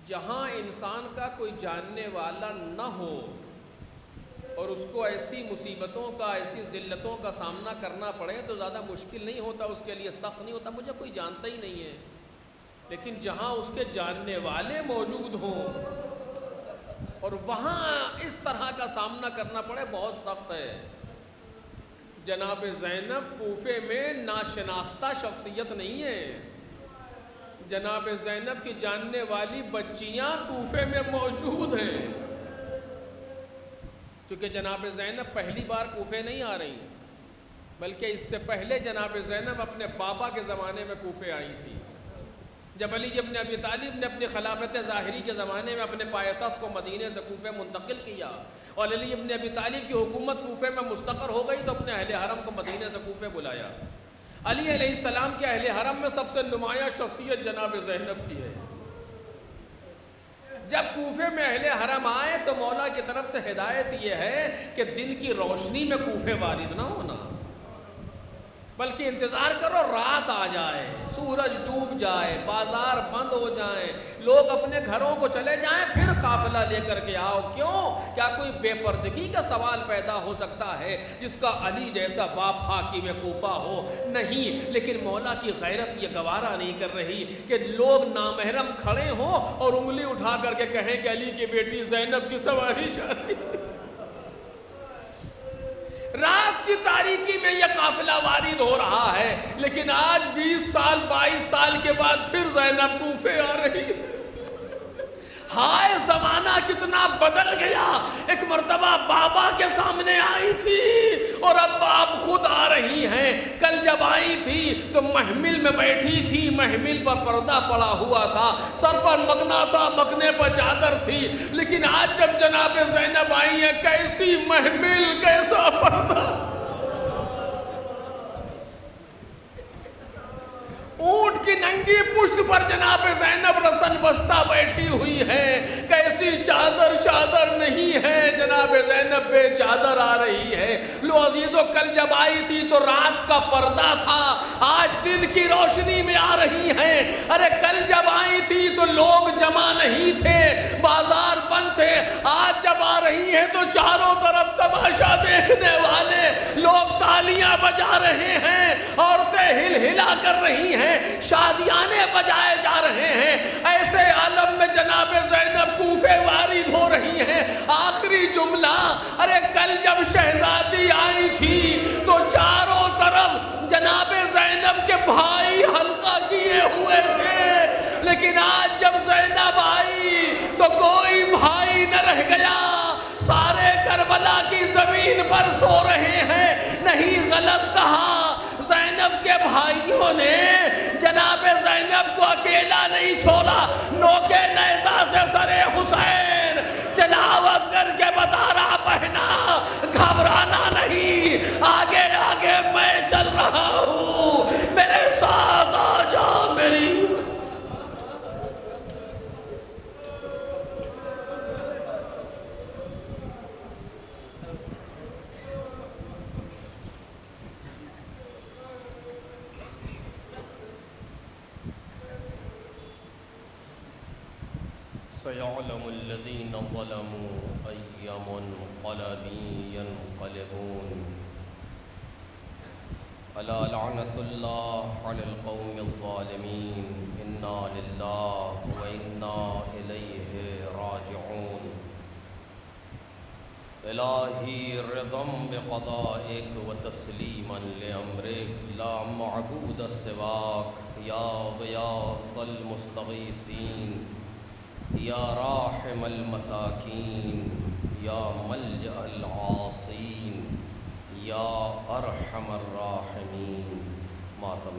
جہاں انسان کا کوئی جاننے والا نہ ہو اور اس کو ایسی مصیبتوں کا، ایسی ذلتوں کا سامنا کرنا پڑے تو زیادہ مشکل نہیں ہوتا، اس کے لیے سخت نہیں ہوتا، مجھے کوئی جانتا ہی نہیں ہے. لیکن جہاں اس کے جاننے والے موجود ہوں اور وہاں اس طرح کا سامنا کرنا پڑے، بہت سخت ہے. جناب زینب کوفے میں ناشناختہ شخصیت نہیں ہے. جناب زینب کی جاننے والی بچیاں کوفے میں موجود ہیں. چونکہ جناب زینب پہلی بار کوفے نہیں آ رہی، بلکہ اس سے پہلے جناب زینب اپنے بابا کے زمانے میں کوفے آئی تھی. جب علی ابن ابی طالب نے اپنی خلافت ظاہری کے زمانے میں اپنے پایتخت کو مدینے سے کوفے منتقل کیا اور علی ابن ابی طالب کی حکومت کوفے میں مستقر ہو گئی، تو اپنے اہل حرم کو مدینے سے کوفے بلایا. علی علیہ السلام کے اہل حرم میں سب سے نمایاں شخصیت جناب زینب کی ہے. جب کوفے میں اہل حرم آئے تو مولا کی طرف سے ہدایت یہ ہے کہ دن کی روشنی میں کوفے وارد نہ ہونا، بلکہ انتظار کرو رات آ جائے، سورج ڈوب جائے، بازار بند ہو جائیں، لوگ اپنے گھروں کو چلے جائیں، پھر قافلہ لے کر کے آؤ. کیوں؟ کیا کوئی بے پردگی کا سوال پیدا ہو سکتا ہے جس کا علی جیسا باپ حاکم کوفہ ہو؟ نہیں. لیکن مولا کی غیرت یہ گوارا نہیں کر رہی کہ لوگ نامحرم کھڑے ہوں اور انگلی اٹھا کر کے کہیں کہ علی کی بیٹی زینب کی سواری جا رہی ہے. رات کی تاریکی میں یہ قافلہ وارد ہو رہا ہے، لیکن آج 20 سال 22 سال کے بعد پھر زینب کوفے آ رہی ہے. ہائے زمانہ کتنا بدل گیا. ایک مرتبہ بابا کے سامنے آئی تھی اور اب آپ خود آ رہی ہیں. کل جب آئی تھی تو محمل میں بیٹھی تھی، محمل پر پردہ پڑا ہوا تھا، سر پر مکنا تھا، مکنے پر چادر تھی. لیکن آج جب جناب زینب آئی ہیں، کیسی محمل، کیسا پردہ. اونٹ کی ننگی پشت پر جناب زینب رسن بستہ بیٹھی ہوئی ہے. کیسی چادر نہیں ہے، جناب زینب بے چادر آ رہی ہے. لو عزیزو، کل جب آئی تھی تو رات کا پردہ تھا، آج دن کی روشنی میں آ رہی ہیں. ارے کل جب آئی تھی تو لوگ جمع نہیں تھے، بازار بند تھے. آج جب آ رہی ہیں تو چاروں طرف تماشا دیکھنے والے لوگ تالیاں بجا رہے ہیں، عورتیں ہل ہلا کر رہی ہیں، شادیانے بجائے جا رہے ہیں، ایسے عالم میں جناب زینب کوفے وارد ہو رہی ہیں۔ آخری جملہ، ارے کل جب شہزادی آئی تھی تو چاروں طرف جناب زینب کے بھائی حلقہ کیے ہوئے تھے، لیکن آج جب زینب آئی تو کوئی بھائی نہ رہ گیا، سارے کربلا کی زمین پر سو رہے ہیں۔ نہیں غلط کہا، زینب کے بھائیوں نے جناب زینب کو اکیلا نہیں چھوڑا، نوکے نیزہ سے سر حسین تلاوت کر کے بتا رہا بہنا گھبرانا نہیں، آگے آگے میں چل رہا ہوں، میرے ساتھ آ جا میری۔ سيعلم الذين ظلموا أي منقلب ينقلبون ألا لعنة الله على القوم الظالمين إنا لله وإنا إليه راجعون إلهي رضا بقضائك وتسليما لأمرك لا معبود سواك يا غياث المستغيثين یا راحم المساکین یا ملجأ العاصین یا ارحم الراحمین ماتم